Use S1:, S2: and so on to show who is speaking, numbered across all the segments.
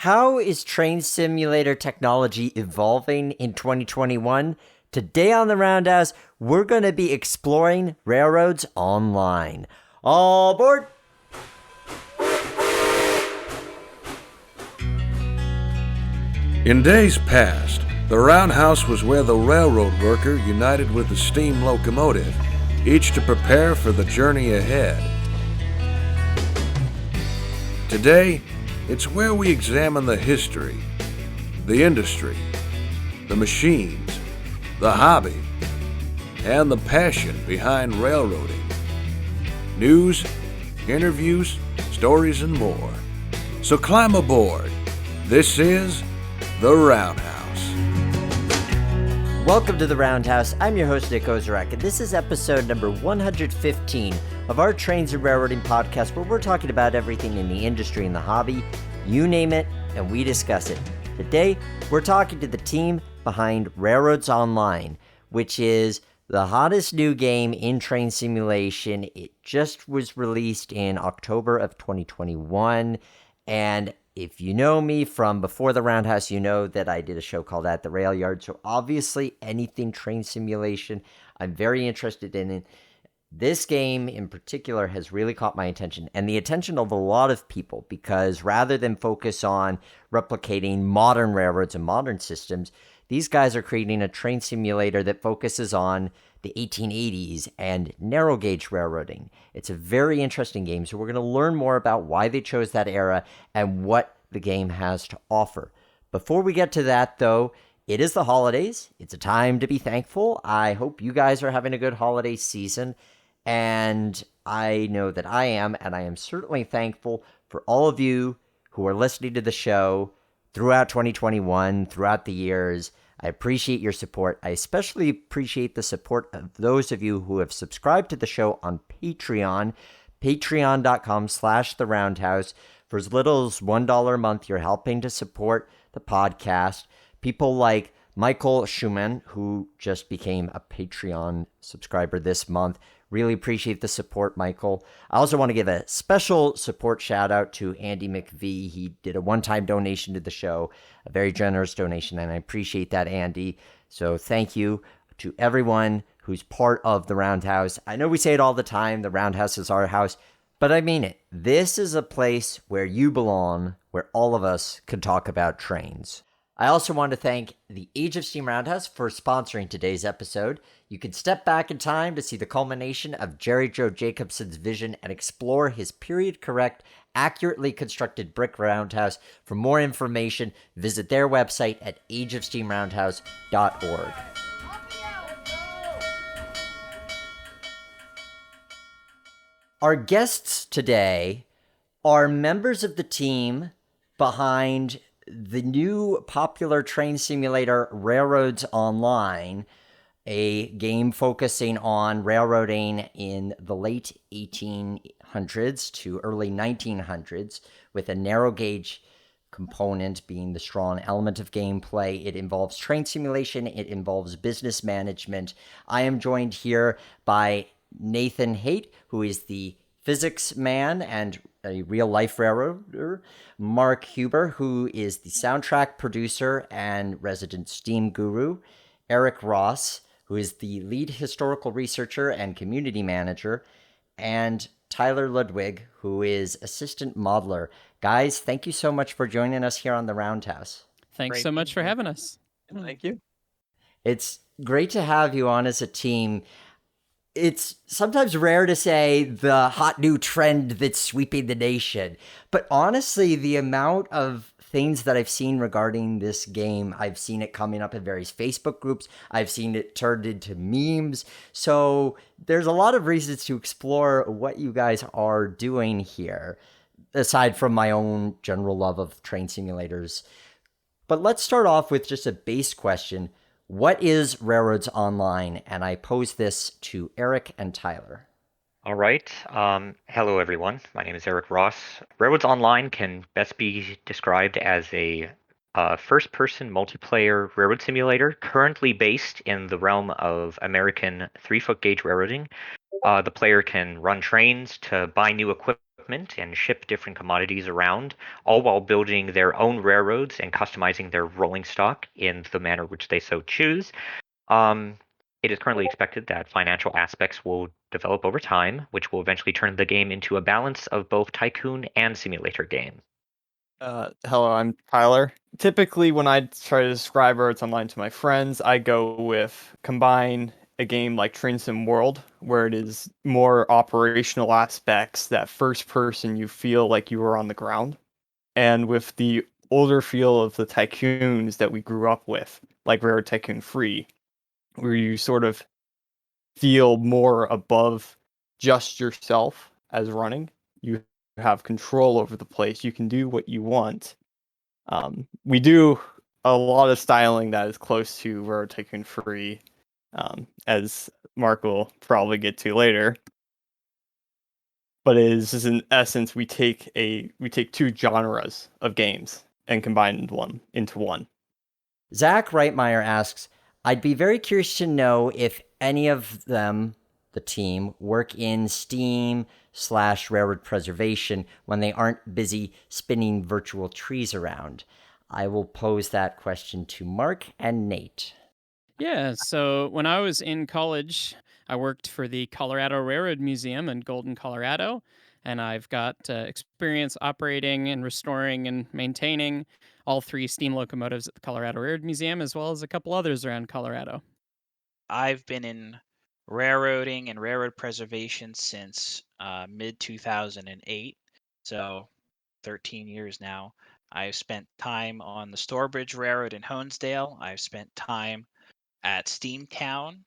S1: How is train simulator technology evolving in 2021? Today on the Roundhouse, we're going to be exploring railroads online. All aboard!
S2: In days past, the roundhouse was where the railroad worker united with the steam locomotive, each to prepare for the journey ahead. Today, it's where we examine the history, the industry, the machines, the hobby, and the passion behind railroading. News, interviews, stories, and more. So climb aboard. This is The Roundhouse.
S1: Welcome to the Roundhouse. I'm your host, Nick Ozarek, and this is episode number 115 of our Trains and Railroading podcast, where we're talking about everything in the industry and the hobby. You name it, and we discuss it. Today, we're talking to the team behind Railroads Online, which is the hottest new game in train simulation. It just was released in October of 2021, and if you know me from before the Roundhouse, you know that I did a show called At the Rail Yard. So obviously, anything train simulation, I'm very interested in it. This game in particular has really caught my attention and the attention of a lot of people, because rather than focus on replicating modern railroads and modern systems, these guys are creating a train simulator that focuses on the 1880s and narrow gauge railroading. It's a very interesting game, so we're going to learn more about why they chose that era and what the game has to offer. Before we get to that, though, it is the holidays. It's a time to be thankful. I hope you guys are having a good holiday season, and I know that I am, and I am certainly thankful for all of you who are listening to the show throughout 2021, throughout the years. I appreciate your support. I especially appreciate the support of those of you who have subscribed to the show on Patreon, patreon.com/The Roundhouse. For as little as $1 a month, you're helping to support the podcast. People like Michael Schumann, who just became a Patreon subscriber this month. Really appreciate the support, Michael. I also want to give a special support shout out to Andy McVie. He did a one-time donation to the show, a very generous donation, and I appreciate that, Andy. So thank you to everyone who's part of the Roundhouse. I know we say it all the time, the Roundhouse is our house, but I mean it. This is a place where you belong, where all of us can talk about trains. I also want to thank the Age of Steam Roundhouse for sponsoring today's episode. You can step back in time to see the culmination of Jerry Joe Jacobson's vision and explore his period-correct, accurately constructed brick roundhouse. For more information, visit their website at ageofsteamroundhouse.org. Our guests today are members of the team behind the new popular train simulator Railroads Online, a game focusing on railroading in the late 1800s to early 1900s, with a narrow gauge component being the strong element of gameplay. It involves train simulation. It involves business management. I am joined here by Nathan Haight, who is the physics man and a real-life railroader, Mark Huber, who is the soundtrack producer and resident Steam guru, Eric Ross, who is the lead historical researcher and community manager, and Tyler Ludwig, who is assistant modeler. Guys, thank you so much for joining us here on the Roundhouse.
S3: Thanks so much for having us.
S4: Thank you.
S1: It's great to have you on as a team. It's sometimes rare to say the hot new trend that's sweeping the nation, but honestly, the amount of things that I've seen regarding this game, I've seen it coming up in various Facebook groups, I've seen it turned into memes, so there's a lot of reasons to explore what you guys are doing here, aside from my own general love of train simulators. But let's start off with just a base question. What is Railroads Online? And I pose this to Eric and Tyler.
S4: All right. Hello, everyone. My name is Eric Ross. Railroads Online can best be described as a first-person multiplayer railroad simulator currently based in the realm of American three-foot gauge railroading. The player can run trains to buy new equipment equipment and ship different commodities around, all while building their own railroads and customizing their rolling stock in the manner which they so choose. Um, it is currently expected that financial aspects will develop over time, which will eventually turn the game into a balance of both tycoon and simulator game.
S5: Hello, I'm Tyler. Typically, when I try to describe Railroads Online to my friends, I go with combine a game like Train Sim World, where it is more operational aspects, that first person you feel like you were on the ground, and with the older feel of the tycoons that we grew up with, like Railroad Tycoon Free, where you sort of feel more above just yourself as running. You have control over the place. You can do what you want. We do a lot of styling that is close to Railroad Tycoon Free, as Mark will probably get to later. But it is just, in essence, we take two genres of games and combine one into one.
S1: Zach Reitmeyer asks, I'd be very curious to know if any of them, the team, work in Steam/railroad preservation when they aren't busy spinning virtual trees around. I will pose that question to Mark and Nate.
S3: Yeah, so when I was in college, I worked for the Colorado Railroad Museum in Golden, Colorado, and I've got experience operating and restoring and maintaining all 3 steam locomotives at the Colorado Railroad Museum, as well as a couple others around Colorado.
S6: I've been in railroading and railroad preservation since mid 2008, so 13 years now. I've spent time on the Stourbridge Railroad in Honesdale. I've spent time at Steamtown,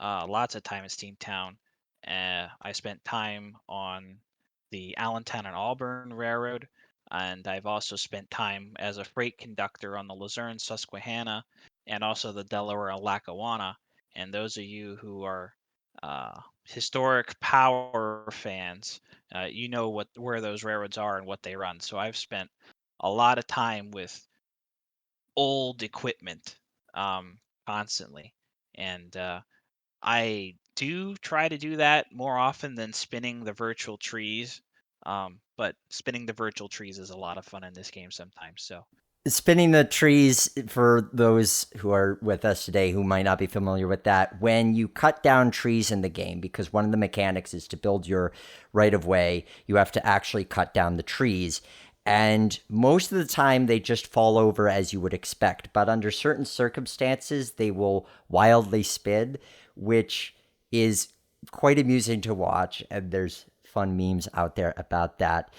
S6: lots of time at Steamtown. I spent time on the Allentown and Auburn Railroad, and I've also spent time as a freight conductor on the Luzerne Susquehanna and also the Delaware and Lackawanna. And those of you who are historic power fans, you know where those railroads are and what they run. So I've spent a lot of time with old equipment constantly, and I do try to do that more often than spinning the virtual trees. But spinning the virtual trees is a lot of fun in this game sometimes. So
S1: Spinning the trees, for those who are with us today who might not be familiar with that, when you cut down trees in the game, because one of the mechanics is to build your right of way, you have to actually cut down the trees. And most of the time, they just fall over as you would expect. But under certain circumstances, they will wildly spin, which is quite amusing to watch. And there's fun memes out there about that.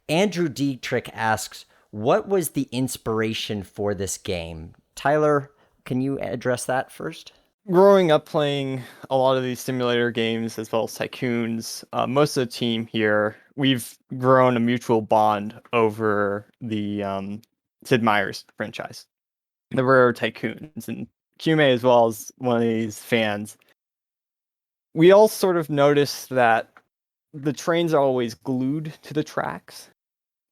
S1: Andrew Dietrich asks, what was the inspiration for this game? Tyler, can you address that first?
S5: Growing up playing a lot of these simulator games as well as tycoons, most of the team here, we've grown a mutual bond over the Sid Meier's franchise, the Railroad Tycoons, and Kume as well as one of these fans. We all sort of noticed that the trains are always glued to the tracks.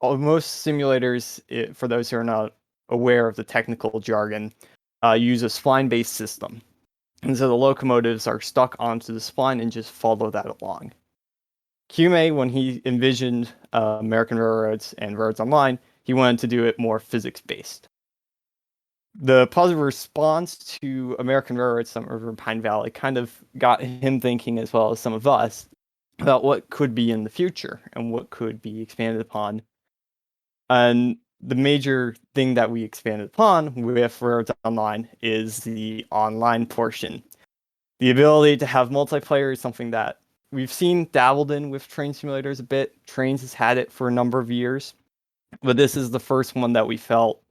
S5: Most simulators, for those who are not aware of the technical jargon, use a spline-based system. And so the locomotives are stuck onto the spline and just follow that along. Kume, when he envisioned American Railroads and Railroads Online, he wanted to do it more physics-based. The positive response to American Railroads, Summit River and Pine Valley, kind of got him thinking, as well as some of us, about what could be in the future and what could be expanded upon. And the major thing that we expanded upon with Railroads Online is the online portion. The ability to have multiplayer is something that we've seen dabbled in with train simulators a bit. Trains has had it for a number of years, but this is the first one that we felt,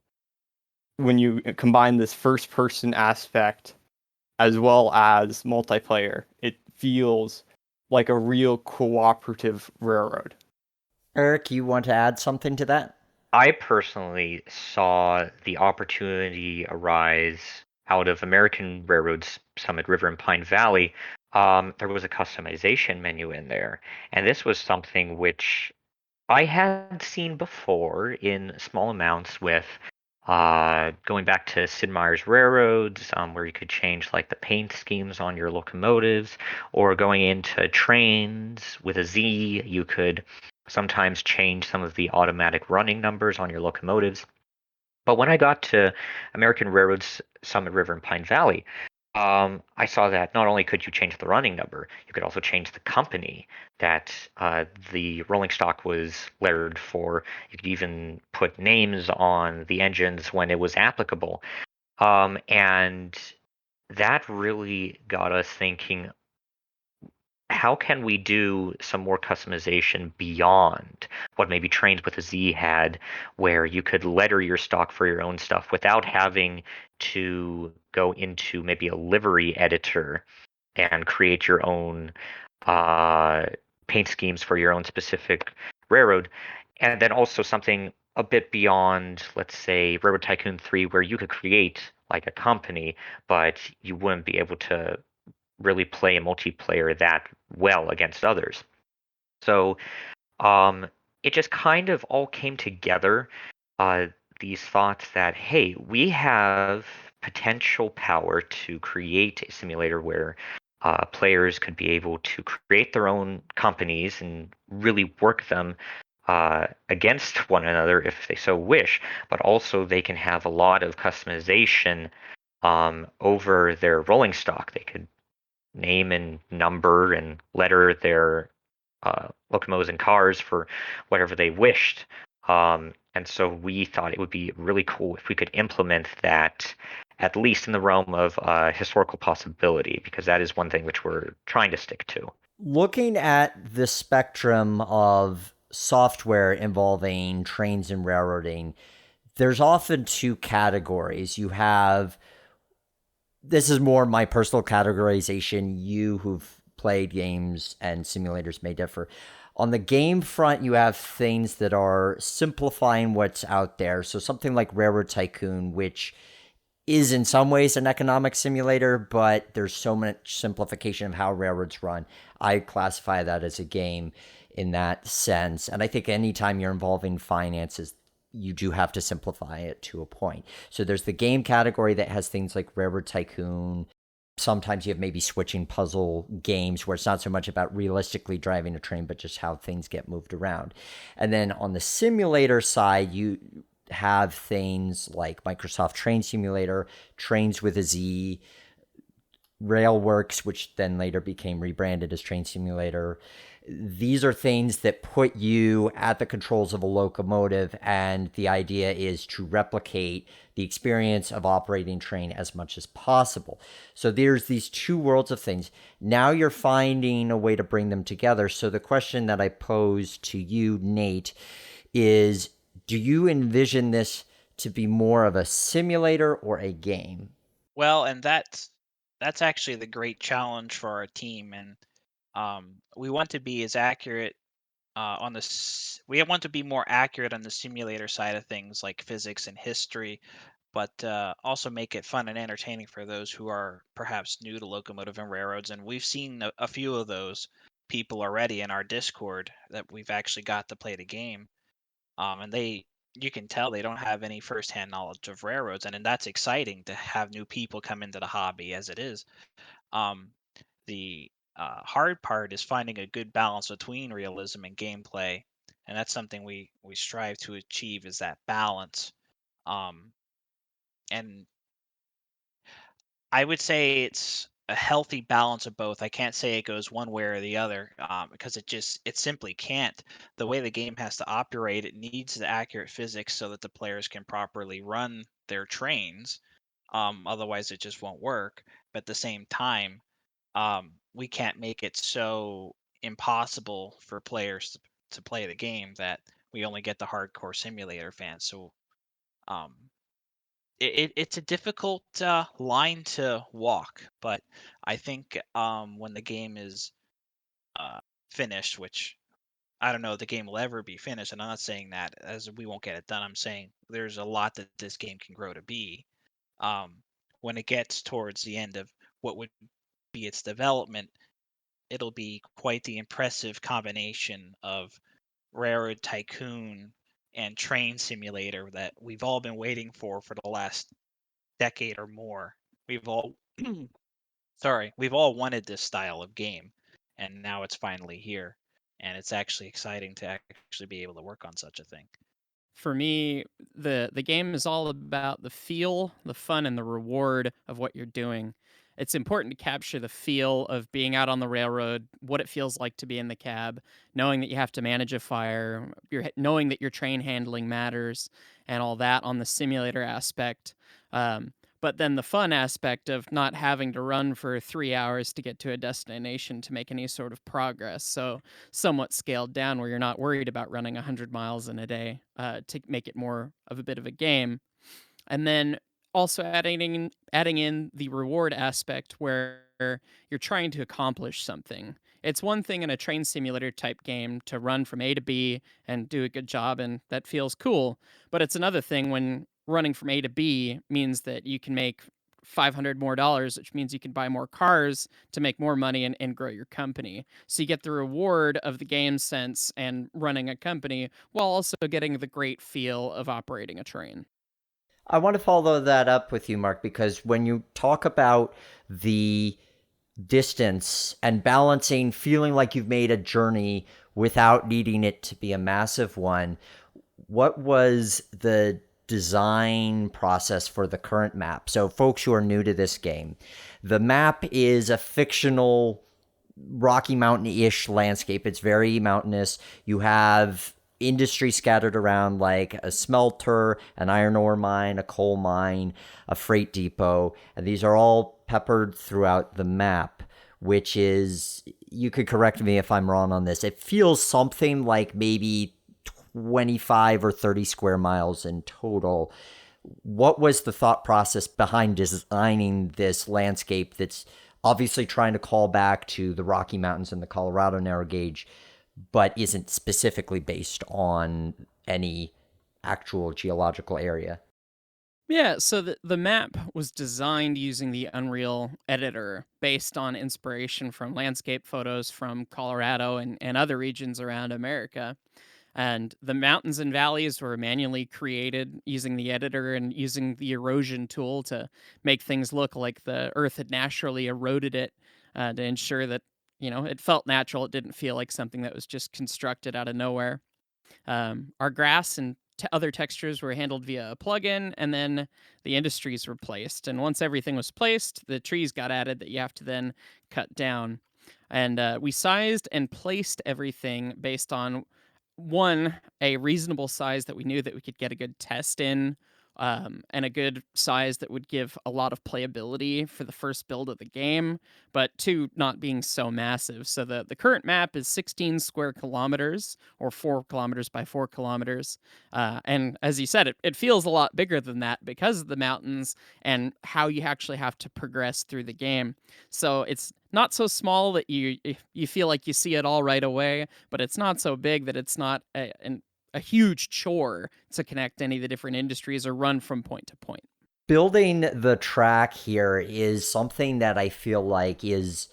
S5: when you combine this first-person aspect as well as multiplayer, it feels like a real cooperative railroad.
S1: Eric, you want to add something to that?
S4: I personally saw the opportunity arise out of American Railroad's Summit River and Pine Valley. There was a customization menu in there, and this was something which I had seen before in small amounts with going back to Sid Meier's Railroads, where you could change like the paint schemes on your locomotives, or going into trains with a Z, you could sometimes change some of the automatic running numbers on your locomotives. But when I got to American Railroad's Summit River and Pine Valley, I saw that not only could you change the running number, you could also change the company that the rolling stock was lettered for. You could even put names on the engines when it was applicable. And that really got us thinking, how can we do some more customization beyond what maybe Trains with a Z had, where you could letter your stock for your own stuff without having to go into maybe a livery editor and create your own uh, paint schemes for your own specific railroad. And then also something a bit beyond, let's say, Railroad Tycoon 3, where you could create like a company, but you wouldn't be able to really play a multiplayer that well against others. So it just kind of all came together. These thoughts that, hey, we have potential power to create a simulator where players could be able to create their own companies and really work them against one another if they so wish, but also they can have a lot of customization over their rolling stock. They could name and number and letter their locomotives and cars for whatever they wished. And so we thought it would be really cool if we could implement that, at least in the realm of historical possibility, because that is one thing which we're trying to stick to.
S1: Looking at the spectrum of software involving trains and railroading, there's often two categories. You have, this is more my personal categorization. You who've played games and simulators may differ. On the game front, you have things that are simplifying what's out there. So something like Railroad Tycoon, which is in some ways an economic simulator, but there's so much simplification of how railroads run. I classify that as a game in that sense. And I think anytime you're involving finances, you do have to simplify it to a point. So there's the game category that has things like Railroad Tycoon. Sometimes you have maybe switching puzzle games where it's not so much about realistically driving a train, but just how things get moved around. And then on the simulator side, you have things like Microsoft Train Simulator, Trains with a Z, Railworks, which then later became rebranded as Train Simulator. These are things that put you at the controls of a locomotive, and the idea is to replicate the experience of operating train as much as possible. So there's these two worlds of things. Now you're finding a way to bring them together. So the question that I pose to you, Nate, is do you envision this to be more of a simulator or a game?
S6: Well, and that's actually the great challenge for our team, and we want to be as accurate on this. We want to be more accurate on the simulator side of things, like physics and history, but also make it fun and entertaining for those who are perhaps new to locomotive and railroads. And we've seen a few of those people already in our Discord that we've actually got to play the game. And you can tell they don't have any firsthand knowledge of railroads, and that's exciting to have new people come into the hobby as it is. Um, the hard part is finding a good balance between realism and gameplay, and that's something we strive to achieve, is that balance. Um, and I would say it's a healthy balance of both. I can't say it goes one way or the other, because it simply can't. The way the game has to operate, it needs the accurate physics so that the players can properly run their trains. Otherwise, it just won't work. But at the same time, we can't make it so impossible for players to play the game that we only get the hardcore simulator fans. So um, it's a difficult line to walk, but I think when the game is uh, finished, which I don't know if the game will ever be finished, and I'm not saying that as we won't get it done. I'm saying there's a lot that this game can grow to be. Um, when it gets towards the end of what would be its development, it'll be quite the impressive combination of Railroad Tycoon and Train Simulator that we've all been waiting for the last decade or more. We've all we've all wanted this style of game, and now it's finally here. and it's actually exciting to actually be able to work on such a thing.
S3: For me, the game is all about the feel, the fun, and the reward of what you're doing. It's important to capture the feel of being out on the railroad, what it feels like to be in the cab, knowing that you have to manage a fire, knowing that your train handling matters, and all that on the simulator aspect. But then the fun aspect of not having to run for 3 hours to get to a destination to make any sort of progress. So somewhat scaled down where you're not worried about running 100 miles in a day to make it more of a bit of a game. And then also adding in the reward aspect where you're trying to accomplish something. It's one thing in a train simulator type game to run from A to B and do a good job, and that feels cool. But it's another thing when running from A to B means that you can make $500 more, which means you can buy more cars to make more money and grow your company. So you get the reward of the game sense and running a company while also getting the great feel of operating a train.
S1: I want to follow that up with you, Mark, because when you talk about the distance and balancing feeling like you've made a journey without needing it to be a massive one, what was the design process for the current map? So folks who are new to this game, the map is a fictional Rocky Mountain-ish landscape. It's very mountainous. You have industry scattered around, like a smelter, an iron ore mine, a coal mine, a freight depot, and these are all peppered throughout the map, which is, you could correct me if I'm wrong on this, it feels something like maybe 25 or 30 square miles in total. What was the thought process behind designing this landscape that's obviously trying to call back to the Rocky Mountains and the Colorado narrow gauge, but isn't specifically based on any actual geological area?
S3: Yeah, so the map was designed using the Unreal editor based on inspiration from landscape photos from Colorado and other regions around America. And the mountains and valleys were manually created using the editor and using the erosion tool to make things look like the earth had naturally eroded it to ensure that, it felt natural. It didn't feel like something that was just constructed out of nowhere. Our grass and other textures were handled via a plugin, and then the industries were placed. And once everything was placed, the trees got added that you have to then cut down. And we sized and placed everything based on one, a reasonable size that we knew that we could get a good test in, and a good size that would give a lot of playability for the first build of the game, but two, not being so massive. So the current map is 16 square kilometers, or 4 kilometers by 4 kilometers. And as you said, it feels a lot bigger than that because of the mountains and how you actually have to progress through the game. So it's not so small that you feel like you see it all right away, but it's not so big that it's not a huge chore to connect any of the different industries or run from point to point.
S1: Building the track here is something that I feel like is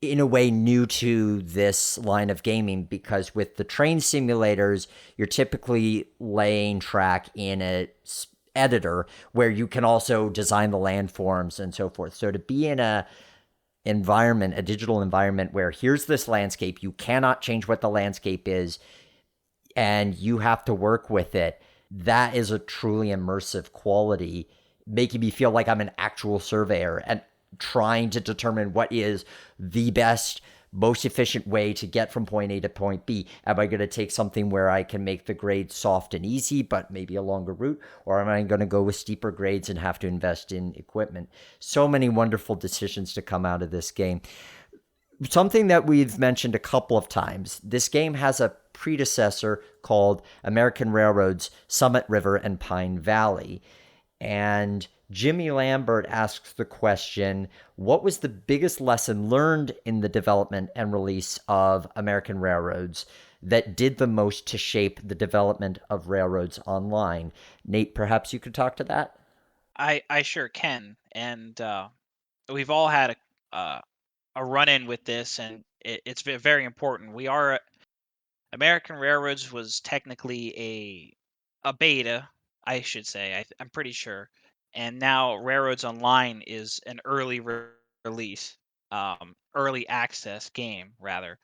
S1: in a way new to this line of gaming, because with the train simulators, you're typically laying track in a editor where you can also design the landforms and so forth. So to be in a digital environment where here's this landscape, you cannot change what the landscape is, and you have to work with it, that is a truly immersive quality, making me feel like I'm an actual surveyor and trying to determine what is the best, most efficient way to get from point A to point B. Am I going to take something where I can make the grade soft and easy, but maybe a longer route? Or am I going to go with steeper grades and have to invest in equipment? So many wonderful decisions to come out of this game. Something that we've mentioned a couple of times, this game has a predecessor called American Railroad's Summit River and Pine Valley. And Jimmy Lambert asks the question, what was the biggest lesson learned in the development and release of American Railroads that did the most to shape the development of Railroads Online? Nate, perhaps you could talk to that?
S6: I sure can. And we've all had a run-in with this, and it's very important. American Railroads was technically a beta, I should say. I'm pretty sure. And now Railroads Online is an early release, early access game rather.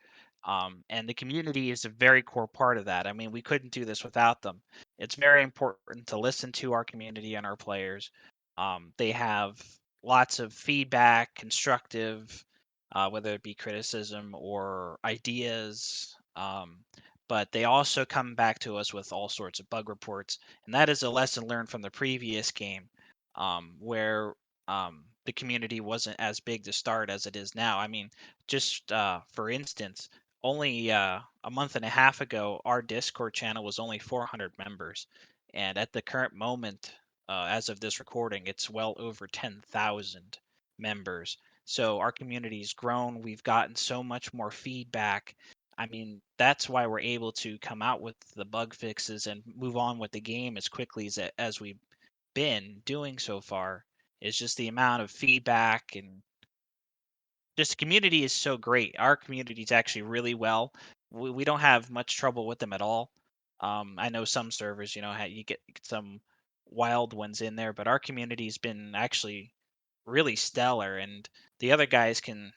S6: And the community is a very core part of that. I mean, we couldn't do this without them. It's very important to listen to our community and our players. They have lots of feedback, constructive, whether it be criticism or ideas. But they also come back to us with all sorts of bug reports. And that is a lesson learned from the previous game, where the community wasn't as big to start as it is now. I mean, just for instance, only a month and a half ago, our Discord channel was only 400 members. And at the current moment, as of this recording, it's well over 10,000 members. So our community's grown. We've gotten so much more feedback. I mean, that's why we're able to come out with the bug fixes and move on with the game as quickly as we've been doing so far. Is just the amount of feedback, and just the community is so great. Our community is actually really well. We don't have much trouble with them at all. I know some servers, you get some wild ones in there, but our community's been actually really stellar. And the other guys can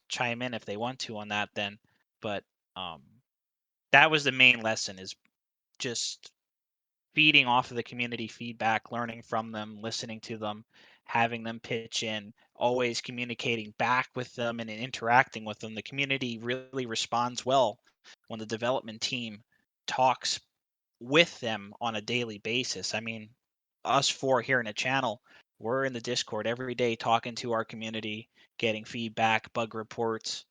S6: chime in if they want to on that then. But um, that was the main lesson, is just feeding off of the community feedback, learning from them, listening to them, having them pitch in, always communicating back with them and interacting with them. The community really responds well when the development team talks with them on a daily basis. I mean, us four here in the channel, we're in the Discord every day talking to our community, getting feedback, bug reports.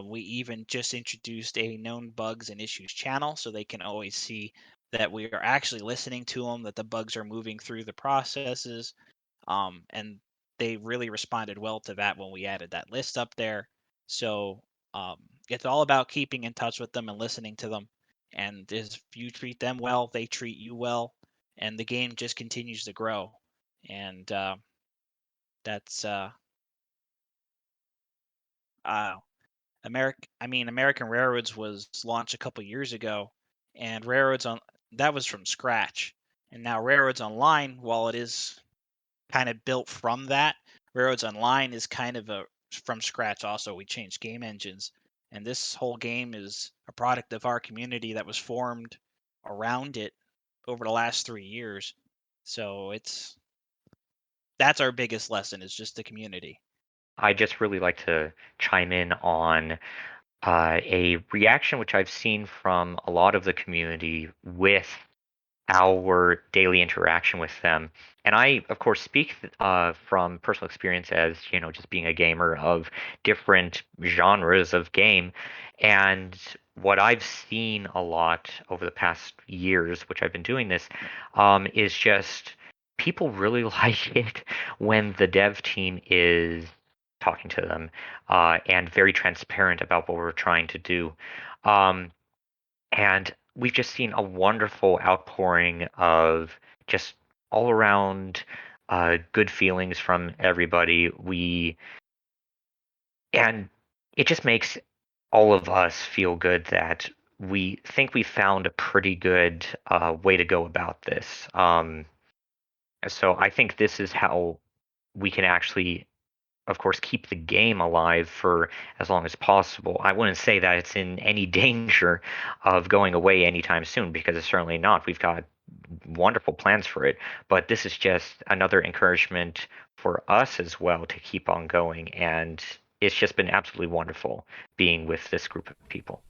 S6: We even just introduced a known bugs and issues channel, so they can always see that we are actually listening to them, that the bugs are moving through the processes. And they really responded well to that when we added that list up there. So it's all about keeping in touch with them and listening to them. And if you treat them well, they treat you well, and the game just continues to grow. And that's American Railroads was launched a couple years ago, and Railroads on that was from scratch. And now Railroads Online, while it is kind of built from that, Railroads Online is kind of from scratch also. We changed game engines, and this whole game is a product of our community that was formed around it over the last 3 years. So that's our biggest lesson, is just the community.
S4: I just really like to chime in on a reaction which I've seen from a lot of the community with our daily interaction with them. And I, of course, speak from personal experience as, just being a gamer of different genres of game. And what I've seen a lot over the past years, which I've been doing this, is just people really like it when the dev team is talking to them and very transparent about what we're trying to do. And we've just seen a wonderful outpouring of just all around good feelings from everybody. And it just makes all of us feel good that we think we found a pretty good way to go about this. So I think this is how we can actually, of course, keep the game alive for as long as possible. I wouldn't say that it's in any danger of going away anytime soon, because it's certainly not. We've got wonderful plans for it, but this is just another encouragement for us as well to keep on going, and it's just been absolutely wonderful being with this group of people.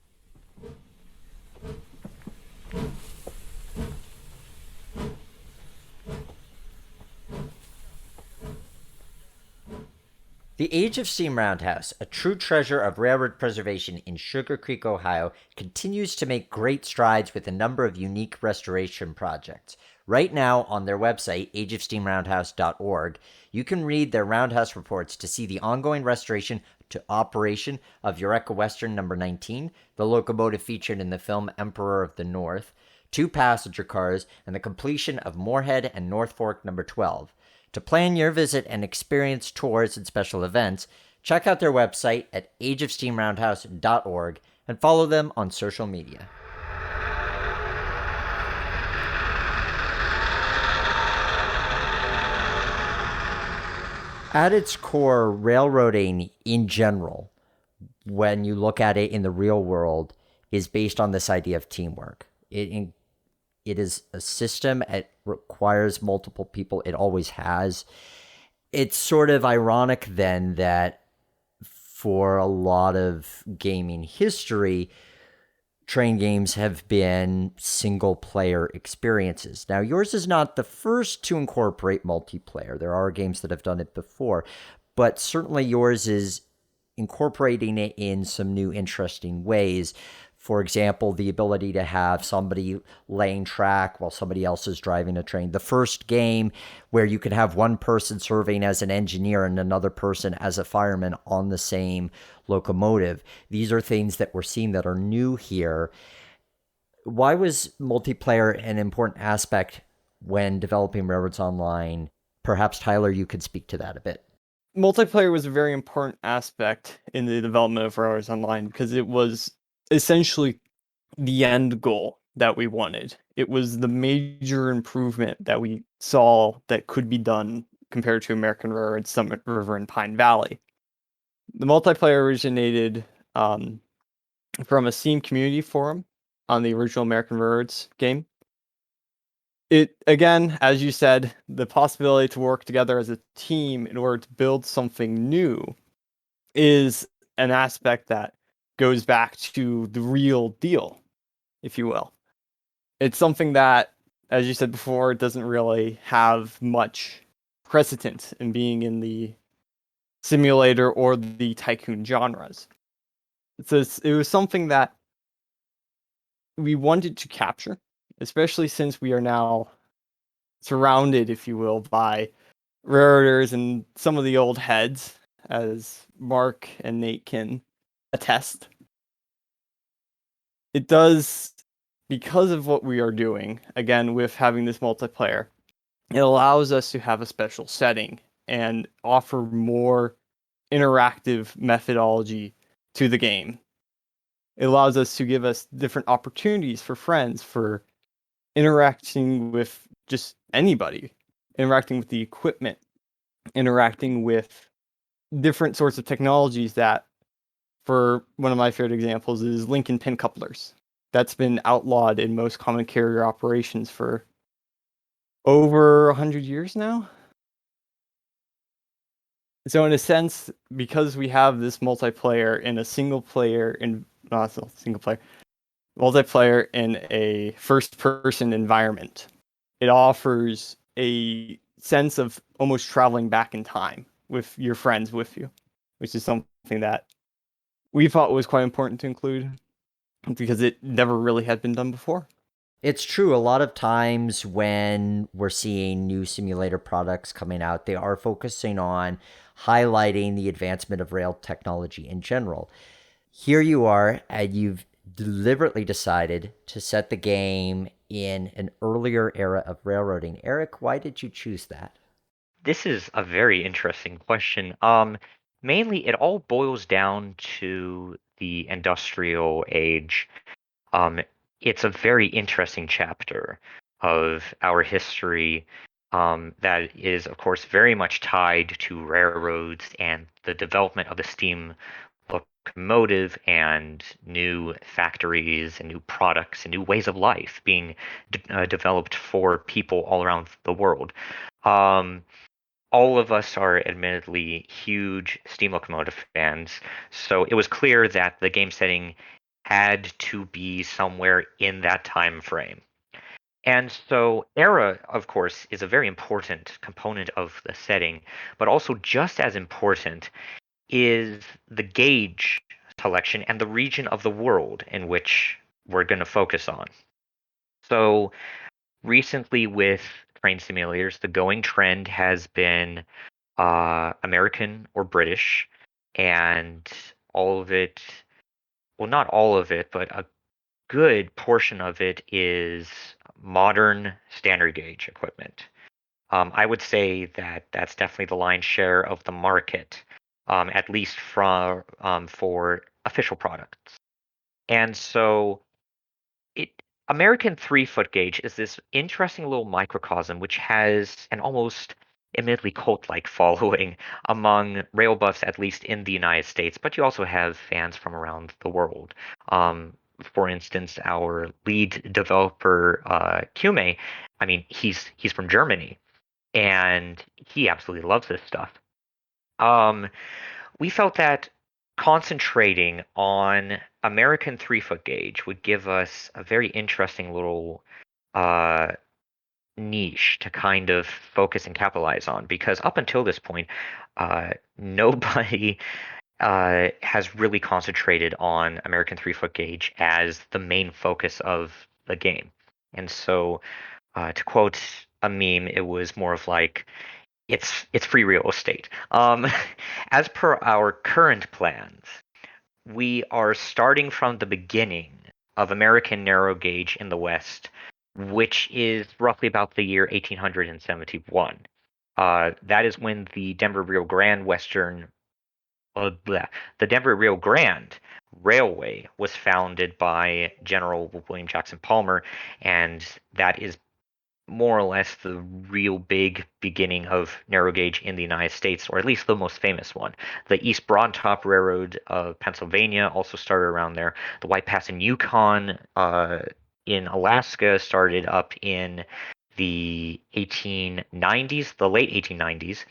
S1: The Age of Steam Roundhouse, a true treasure of railroad preservation in Sugar Creek, Ohio, continues to make great strides with a number of unique restoration projects. Right now, on their website, ageofsteamroundhouse.org, you can read their Roundhouse reports to see the ongoing restoration to operation of Eureka Western No. 19, the locomotive featured in the film Emperor of the North, 2 passenger cars, and the completion of Moorhead and North Fork No. 12. To plan your visit and experience tours and special events, check out their website at ageofsteamroundhouse.org and follow them on social media. At its core, railroading in general, when you look at it in the real world, is based on this idea of teamwork. It is a system. It requires multiple people. It always has. It's sort of ironic then that for a lot of gaming history, train games have been single player experiences. Now, yours is not the first to incorporate multiplayer. There are games that have done it before, but certainly yours is incorporating it in some new interesting ways. For example, the ability to have somebody laying track while somebody else is driving a train. The first game where you could have one person serving as an engineer and another person as a fireman on the same locomotive. These are things that we're seeing that are new here. Why was multiplayer an important aspect when developing Railroads Online? Perhaps, Tyler, you could speak to that a bit.
S5: Multiplayer was a very important aspect in the development of Railroads Online because it was essentially the end goal that we wanted. It was the major improvement that we saw that could be done compared to American Railroad, Summit River, and Pine Valley. The multiplayer originated from a Steam community forum on the original American Railroads game. It, again, as you said, the possibility to work together as a team in order to build something new is an aspect that goes back to the real deal, if you will. It's something that, as you said before, doesn't really have much precedent in being in the simulator or the tycoon genres. It was something that we wanted to capture, especially since we are now surrounded, if you will, by railroaders and some of the old heads, as Mark and Nate can attest. It does, because of what we are doing, again, with having this multiplayer, it allows us to have a special setting and offer more interactive methodology to the game. It allows us to give us different opportunities for friends, for interacting with just anybody, interacting with the equipment, interacting with different sorts of technologies that, for one of my favorite examples, is link and pin couplers. That's been outlawed in most common carrier operations for over 100 years now. So in a sense, because we have this multiplayer in a multiplayer in a first-person environment, it offers a sense of almost traveling back in time with your friends with you, which is something that we thought was quite important to include because it never really had been done before.
S1: It's true. A lot of times when we're seeing new simulator products coming out, they are focusing on highlighting the advancement of rail technology in general. Here you are, and you've deliberately decided to set the game in an earlier era of railroading. Eric, why did you choose that?
S4: This is a very interesting question. Mainly, it all boils down to the industrial age. It's a very interesting chapter of our history that is, of course, very much tied to railroads and the development of the steam locomotive and new factories and new products and new ways of life being developed for people all around the world. All of us are admittedly huge steam locomotive fans, so it was clear that the game setting had to be somewhere in that time frame. And so era, of course, is a very important component of the setting, but also just as important is the gauge selection and the region of the world in which we're going to focus on. So recently with train simulators, the going trend has been American or British, and all of it, well, not all of it, but a good portion of it is modern standard gauge equipment. I would say that that's definitely the lion's share of the market, at least for official products. And so American 3-foot gauge is this interesting little microcosm which has an almost admittedly cult-like following among rail buffs, at least in the United States, but you also have fans from around the world. For instance, our lead developer, Kume, I mean, he's from Germany, and he absolutely loves this stuff. We felt that concentrating on American 3-foot gauge would give us a very interesting little uh, niche to kind of focus and capitalize on, because up until this point, nobody has really concentrated on American 3-foot gauge as the main focus of the game. And so, to quote a meme, it was more of like, it's free real estate. As per our current plans, we are starting from the beginning of American narrow gauge in the West, which is roughly about the year 1871. That is when the Denver Rio Grande the Denver Rio Grande Railway was founded by General William Jackson Palmer, and that is more or less the real big beginning of narrow gauge in the United States, or at least the most famous one. The East Broad Top Railroad of Pennsylvania also started around there. The White Pass and Yukon in Alaska started up in the 1890s, the late 1890s.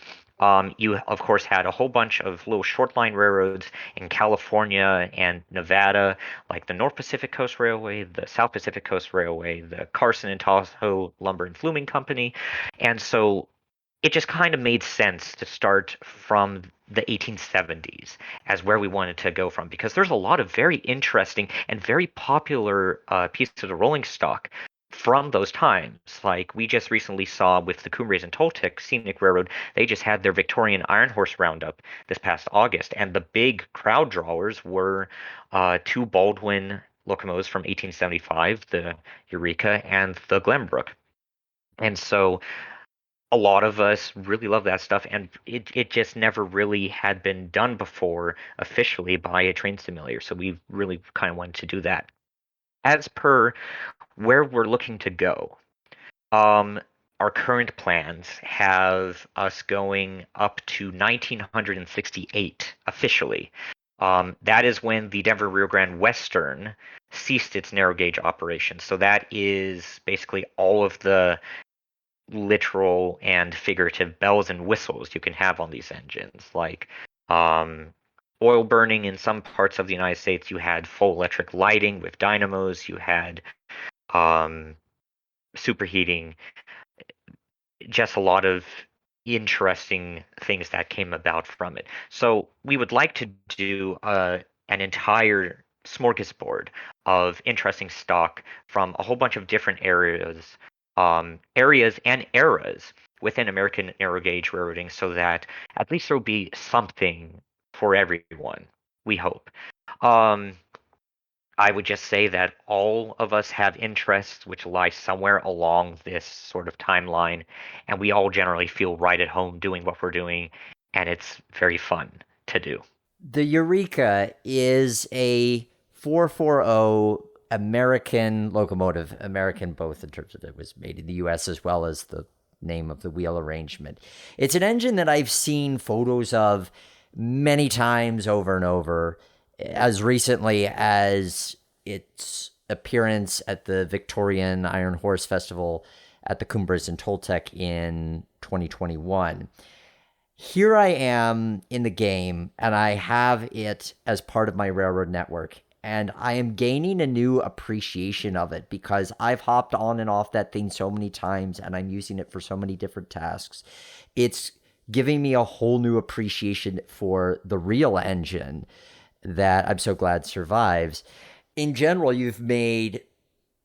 S4: You, of course, had a whole bunch of little short line railroads in California and Nevada, like the North Pacific Coast Railway, the South Pacific Coast Railway, the Carson and Tahoe Lumber and Fluming Company. And so it just kind of made sense to start from the 1870s as where we wanted to go from, because there's a lot of very interesting and very popular pieces of rolling stock from those times. Like we just recently saw with the Cumbres and Toltec Scenic Railroad, they just had their Victorian Iron Horse Roundup this past August, and the big crowd drawers were two Baldwin locomotives from 1875, the Eureka and the Glenbrook. And so a lot of us really love that stuff, and it just never really had been done before officially by a train simulator, so we really kind of wanted to do that. As per where we're looking to go, our current plans have us going up to 1968 officially. That is when the Denver Rio Grande Western ceased its narrow gauge operation. So that is basically all of the literal and figurative bells and whistles you can have on these engines, like oil burning in some parts of the United States. You had full electric lighting with dynamos. You had superheating. Just a lot of interesting things that came about from it. So we would like to do an entire smorgasbord of interesting stock from a whole bunch of different areas and eras within American narrow gauge railroading, so that at least there will be something for everyone, we hope. I would just say that all of us have interests which lie somewhere along this sort of timeline, and we all generally feel right at home doing what we're doing, and it's very fun to do.
S1: The Eureka is a 440 American locomotive, American both in terms of it was made in the US as well as the name of the wheel arrangement. It's an engine that I've seen photos of many times over and over, as recently as its appearance at the Victorian Iron Horse Festival at the Cumbres and Toltec in 2021. Here I am in the game, and I have it as part of my railroad network, and I am gaining a new appreciation of it because I've hopped on and off that thing so many times, and I'm using it for so many different tasks. It's giving me a whole new appreciation for the real engine that I'm so glad survives. In general, you've made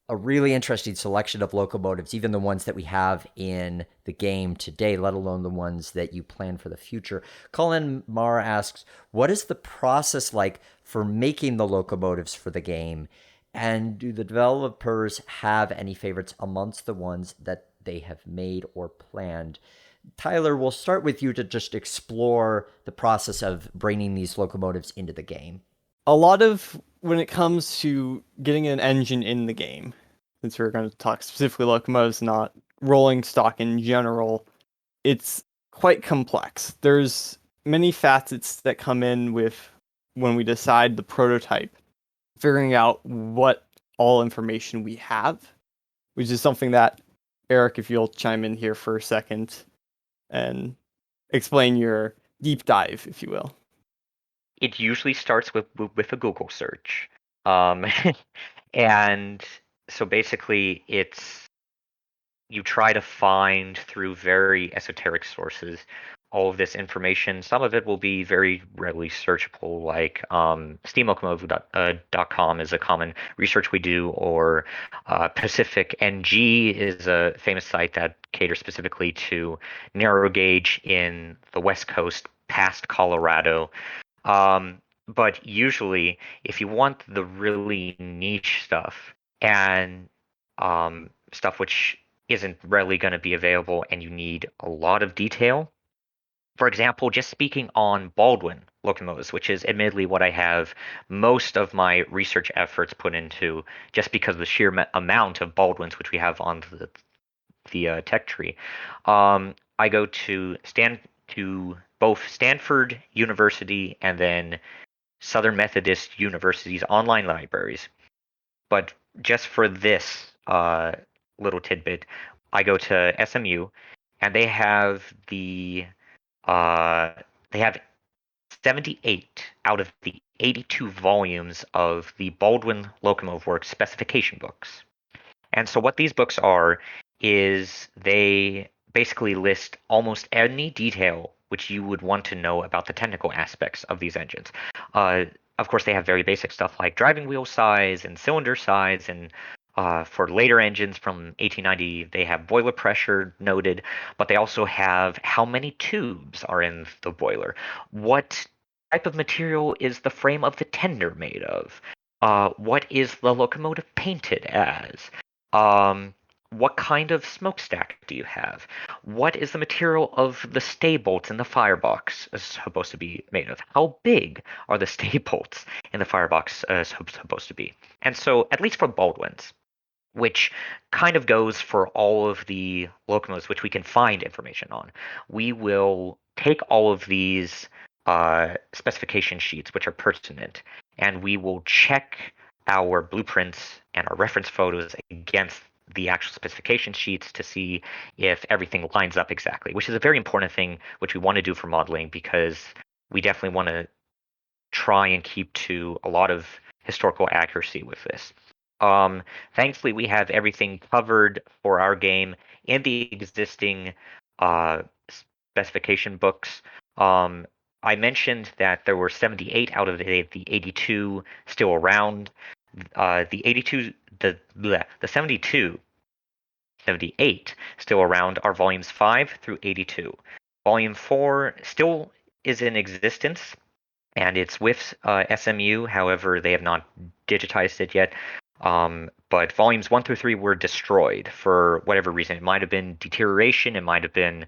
S1: a really interesting selection of locomotives, even the ones that we have in the game today, let alone the ones that you plan for the future. Colin Marr asks, what is the process like for making the locomotives for the game? And do the developers have any favorites amongst the ones that they have made or planned? Tyler, we'll start with you to just explore the process of bringing these locomotives into the game.
S5: A lot of when it comes to getting an engine in the game, since we're going to talk specifically locomotives, not rolling stock in general, it's quite complex. There's many facets that come in with when we decide the prototype, figuring out what all information we have, which is something that, Eric, if you'll chime in here for a second and explain your deep dive, if you will.
S4: It usually starts with a Google search. And so basically you try to find through very esoteric sources all of this information. Some of it will be very readily searchable, like steamlocomotive.com is a common research we do, or Pacific NG is a famous site that caters specifically to narrow gauge in the West Coast past Colorado. But usually, if you want the really niche stuff and stuff which isn't readily going to be available and you need a lot of detail, for example, just speaking on Baldwin locomotives, which is admittedly what I have most of my research efforts put into, just because of the sheer amount of Baldwins which we have on the tech tree. I go to both Stanford University and then Southern Methodist University's online libraries. But just for this little tidbit, I go to SMU, and they have they have 78 out of the 82 volumes of the Baldwin Locomotive Works specification books. And so what these books are is they basically list almost any detail which you would want to know about the technical aspects of these engines. Of course, they have very basic stuff like driving wheel size and cylinder size, and for later engines from 1890, they have boiler pressure noted, but they also have how many tubes are in the boiler, what type of material is the frame of the tender made of, what is the locomotive painted as, what kind of smokestack do you have? What is the material of the stay bolts in the firebox supposed to be made of? How big are the stay bolts in the firebox supposed to be? And so, at least for Baldwin's, which kind of goes for all of the locomotives which we can find information on, we will take all of these specification sheets which are pertinent, and we will check our blueprints and our reference photos against the actual specification sheets to see if everything lines up exactly, which is a very important thing which we want to do for modeling, because we definitely want to try and keep to a lot of historical accuracy with this. Thankfully, we have everything covered for our game in the existing specification books. I mentioned that there were 78 out of the 82 still around. The 78 still around are volumes 5 through 82. Volume 4 still is in existence, and it's with SMU. However, they have not digitized it yet. But volumes 1 through 3 were destroyed for whatever reason. It might have been deterioration, it might have been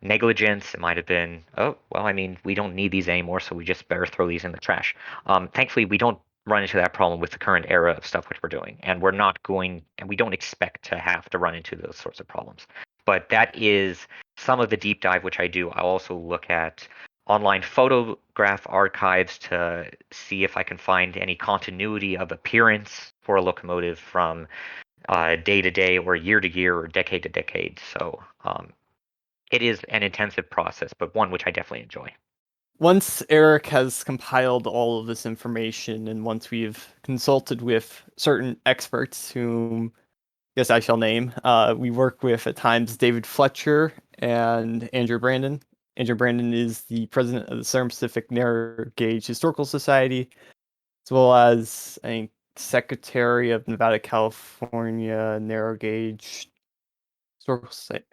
S4: negligence, it might have been, oh, well, I mean, we don't need these anymore, so we just better throw these in the trash. Thankfully, we don't run into that problem with the current era of stuff which we're doing, and we don't expect to have to run into those sorts of problems. But that is some of the deep dive which I do. I'll also look at online photograph archives to see if I can find any continuity of appearance for a locomotive from day to day or year to year or decade to decade. So it is an intensive process, but one which I definitely enjoy.
S5: Once Eric has compiled all of this information, and once we've consulted with certain experts whom I guess I shall name, we work with at times David Fletcher and Andrew Brandon. Andrew Brandon is the president of the Southern Pacific Narrow Gauge Historical Society, as well as, I think, Secretary of Nevada, California Narrow Gauge Historical Society.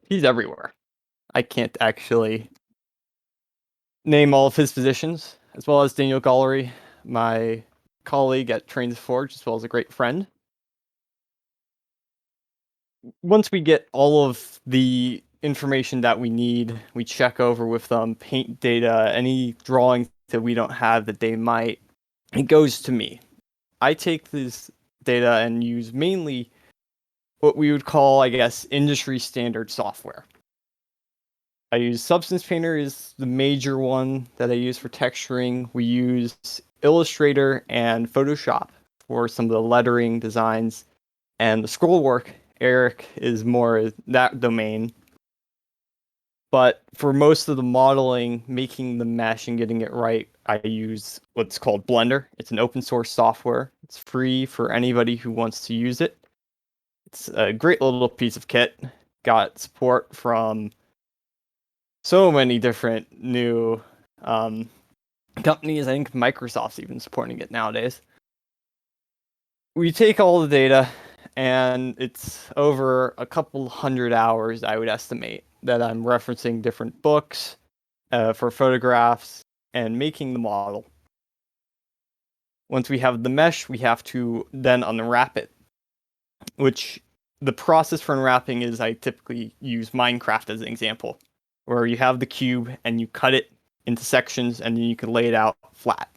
S5: He's everywhere. I can't actually name all of his positions, as well as Daniel Gollery, my colleague at Trains Forge, as well as a great friend. Once we get all of the information that we need, we check over with them, paint data, any drawings that we don't have that they might, it goes to me. I take this data and use mainly what we would call, I guess, industry standard software. I use Substance Painter is the major one that I use for texturing. We use Illustrator and Photoshop for some of the lettering designs, and the scroll work. Eric is more that domain. But for most of the modeling, making the mesh and getting it right, I use what's called Blender. It's an open source software. It's free for anybody who wants to use it. It's a great little piece of kit. Got support from so many different new companies. I think Microsoft's even supporting it nowadays. We take all the data, and it's over a couple hundred hours, I would estimate, that I'm referencing different books for photographs and making the model. Once we have the mesh, we have to then unwrap it, which the process for unwrapping is I typically use Minecraft as an example, where you have the cube and you cut it into sections and then you can lay it out flat.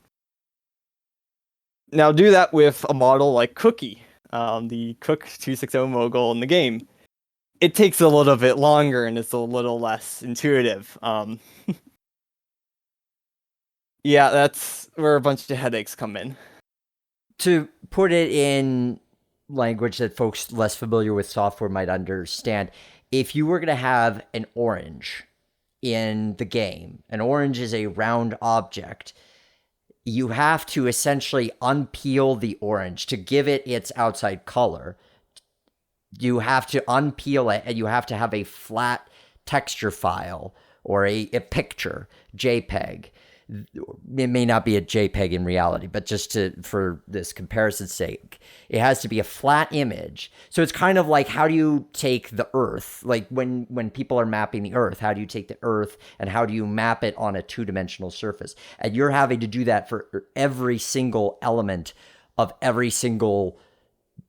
S5: Now do that with a model like Cookie, the Cook 260 Mogul in the game. It takes a little bit longer and it's a little less intuitive. Yeah, that's where a bunch of headaches come in.
S1: To put it in language that folks less familiar with software might understand, if you were going to have an orange in the game, an orange is a round object, you have to essentially unpeel the orange to give it its outside color. You have to unpeel it, and you have to have a flat texture file or a picture, JPEG. It may not be a JPEG in reality, but just for this comparison's sake, it has to be a flat image. So it's kind of like, how do you take the Earth? Like when people are mapping the Earth, how do you take the Earth and how do you map it on a two-dimensional surface? And you're having to do that for every single element of every single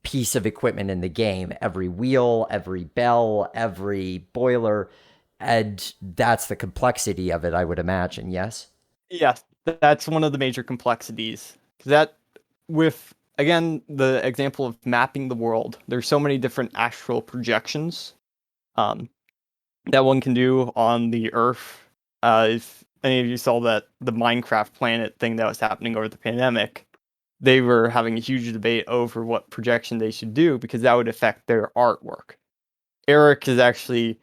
S1: piece of equipment in the game, every wheel, every bell, every boiler. And that's the complexity of it, I would imagine, yes?
S5: Yes, that's one of the major complexities. That, with, again, the example of mapping the world, there's so many different astral projections that one can do on the Earth. If any of you saw the Minecraft planet thing that was happening over the pandemic, they were having a huge debate over what projection they should do because that would affect their artwork. Eric is actually,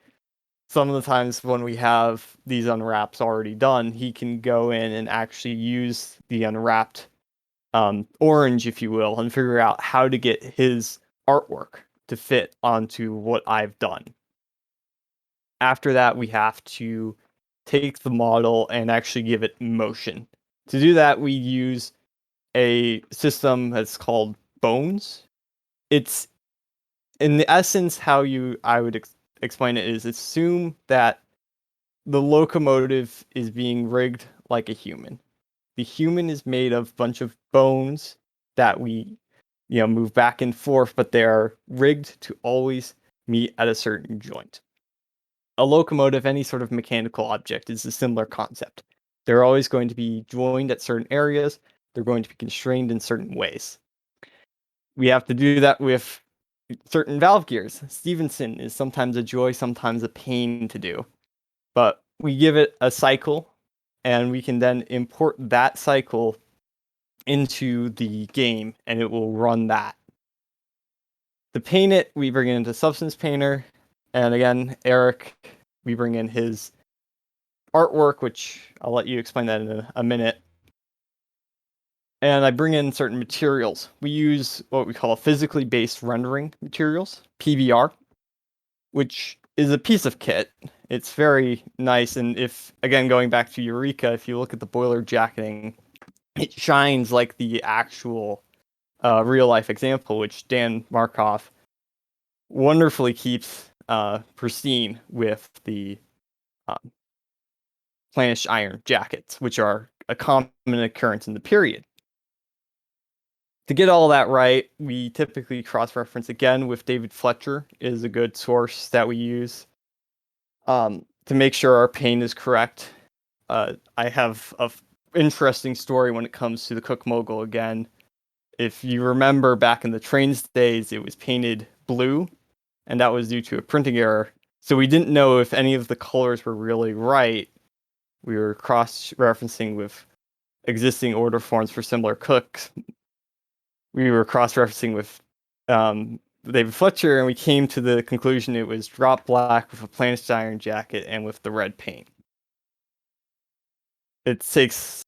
S5: some of the times when we have these unwraps already done, he can go in and actually use the unwrapped orange, if you will, and figure out how to get his artwork to fit onto what I've done. After that, we have to take the model and actually give it motion. To do that, we use a system that's called Bones. It's, in the essence, how I would explain it is, assume that the locomotive is being rigged like a human. The human is made of a bunch of bones that we move back and forth, but they are rigged to always meet at a certain joint. A locomotive, any sort of mechanical object, is a similar concept. They're always going to be joined at certain areas. They're going to be constrained in certain ways. We have to do that with certain valve gears. Stevenson is sometimes a joy, sometimes a pain to do. But we give it a cycle, and we can then import that cycle into the game, and it will run that. To paint it, we bring it into Substance Painter, and again, Eric, we bring in his artwork, which I'll let you explain that in a minute. And I bring in certain materials. We use what we call physically based rendering materials, PBR, which is a piece of kit. It's very nice. And if, again, going back to Eureka, if you look at the boiler jacketing, it shines like the actual real life example, which Dan Markov wonderfully keeps pristine with the planished iron jackets, which are a common occurrence in the period. To get all that right, we typically cross-reference again with David Fletcher is a good source that we use to make sure our paint is correct. I have an interesting story when it comes to the Cook Mogul again. If you remember back in the trains days, it was painted blue, and that was due to a printing error. So we didn't know if any of the colors were really right. We were cross-referencing with existing order forms for similar cooks. We were cross-referencing with David Fletcher, and we came to the conclusion it was drop black with a plain iron jacket and with the red paint. That's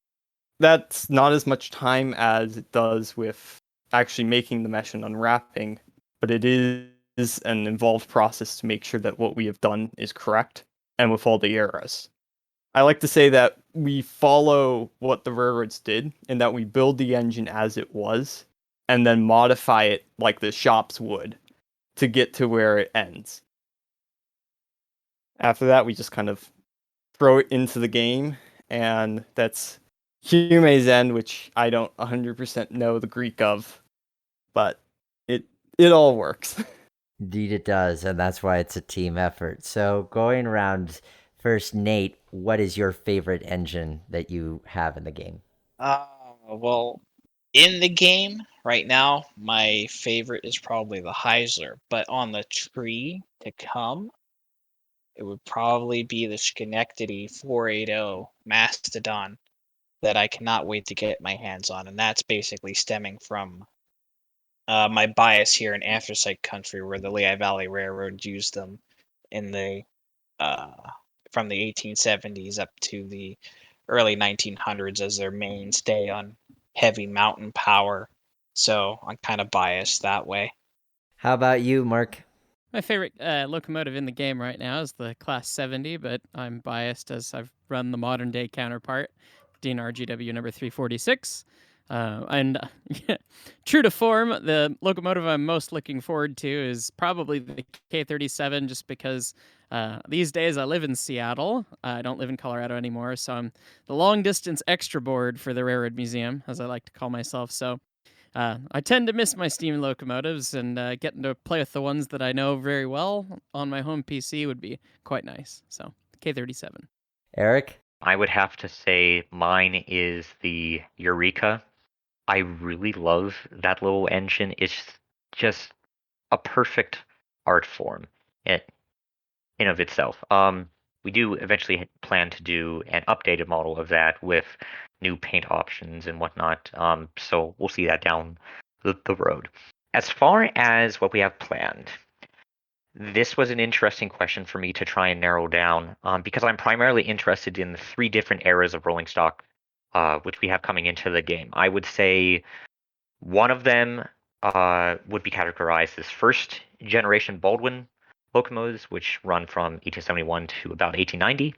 S5: not as much time as it does with actually making the mesh and unwrapping, but it is an involved process to make sure that what we have done is correct, and with all the eras. I like to say that we follow what the railroads did, and that we build the engine as it was, and then modify it like the shops would to get to where it ends. After that, we just kind of throw it into the game, and that's Hume's End, which I don't 100% know the Greek of, but it all works.
S1: Indeed it does, and that's why it's a team effort. So going around first, Nate, what is your favorite engine that you have in the game?
S6: Well, in the game right now, my favorite is probably the Heisler, but on the tree to come, it would probably be the Schenectady 480 Mastodon that I cannot wait to get my hands on, and that's basically stemming from my bias here in anthracite country, where the Lehigh Valley Railroad used them in the from the 1870s up to the early 1900s as their mainstay on heavy mountain power. So I'm kind of biased that way.
S1: How about you, Mark?
S3: My favorite locomotive in the game right now is the Class 70, but I'm biased as I've run the modern day counterpart, DNR-GW number 346. And true to form, the locomotive I'm most looking forward to is probably the K37, just because these days I live in Seattle. I don't live in Colorado anymore, so I'm the long distance extra board for the Railroad Museum, as I like to call myself. So I tend to miss my steam locomotives, and getting to play with the ones that I know very well on my home PC would be quite nice. So, K37.
S1: Eric?
S4: I would have to say mine is the Eureka. I really love that little engine. It's just a perfect art form in of itself. We do eventually plan to do an updated model of that with new paint options and whatnot. So we'll see that down the road. As far as what we have planned, this was an interesting question for me to try and narrow down, because I'm primarily interested in the three different eras of rolling stock, which we have coming into the game. I would say one of them would be categorized as first generation Baldwin locomotives, which run from 1871 to about 1890.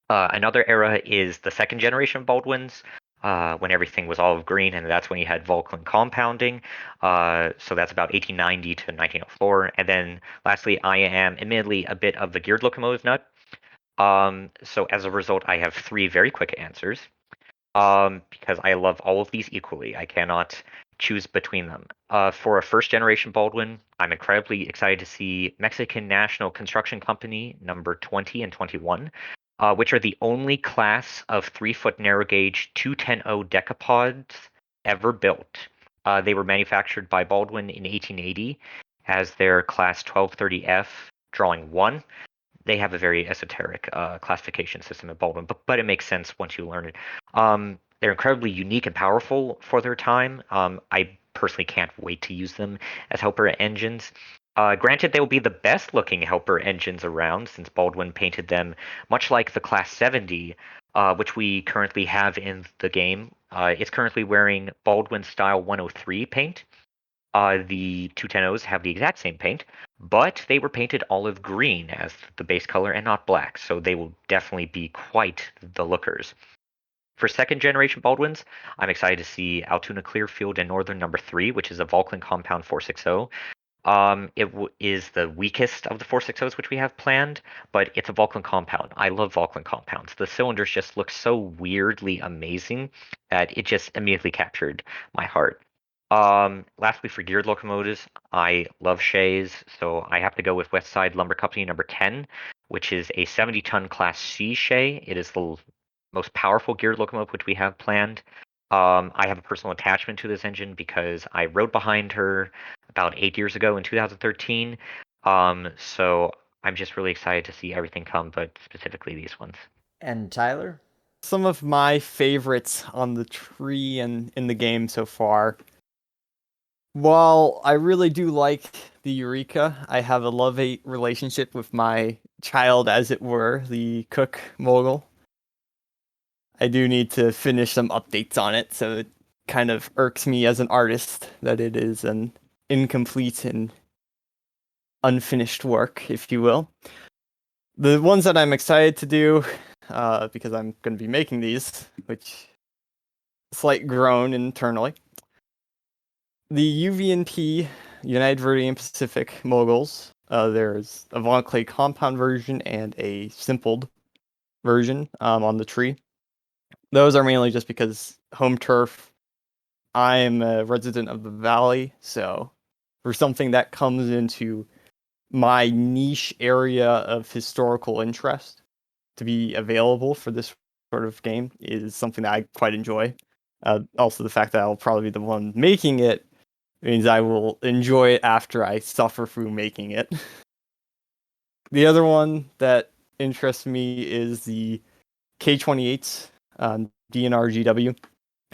S4: Another era is the second generation Baldwins, when everything was olive green, and that's when you had Vulcan compounding. So that's about 1890 to 1904. And then lastly, I am admittedly a bit of the geared locomotive nut. So as a result, I have three very quick answers, because I love all of these equally. I cannot choose between them. For a first generation Baldwin, I'm incredibly excited to see Mexican National Construction Company number 20 and 21, which are the only class of 3-foot narrow gauge 210 decapods ever built. They were manufactured by Baldwin in 1880 as their class 1230F drawing 1. They have a very esoteric classification system at Baldwin, but it makes sense once you learn it. They're incredibly unique and powerful for their time. I personally can't wait to use them as helper engines. Granted, they will be the best looking helper engines around, since Baldwin painted them much like the Class 70, which we currently have in the game. It's currently wearing Baldwin style 103 paint. The 210s have the exact same paint, but they were painted olive green as the base color and not black, so they will definitely be quite the lookers. For second generation Baldwins, I'm excited to see Altoona Clearfield and Northern number 3, which is a Vulcan compound 460. It is the weakest of the 460s which we have planned, but it's a Vulcan compound. I love Vulcan compounds. The cylinders just look so weirdly amazing that it just immediately captured my heart. Lastly, for geared locomotives, I love Shays, so I have to go with West Side Lumber Company number 10, which is a 70-ton Class C Shay. It is the most powerful geared locomotive which we have planned. I have a personal attachment to this engine because I rode behind her about 8 years ago in 2013. So I'm just really excited to see everything come, but specifically these ones.
S1: And Tyler?
S5: Some of my favorites on the tree and in the game so far. While I really do like the Eureka, I have a love-hate relationship with my child, as it were, the Cook Mogul. I do need to finish some updates on it, so it kind of irks me as an artist that it is an incomplete and unfinished work, if you will. The ones that I'm excited to do, because I'm going to be making these, which slight groan internally. The UVNP, United Viridian Pacific Moguls, there's a Von Clay compound version and a simpled version on the tree. Those are mainly just because home turf. I am a resident of the valley, so for something that comes into my niche area of historical interest to be available for this sort of game is something that I quite enjoy. Also, the fact that I'll probably be the one making it means I will enjoy it after I suffer through making it. The other one that interests me is the K-28 DNR GW.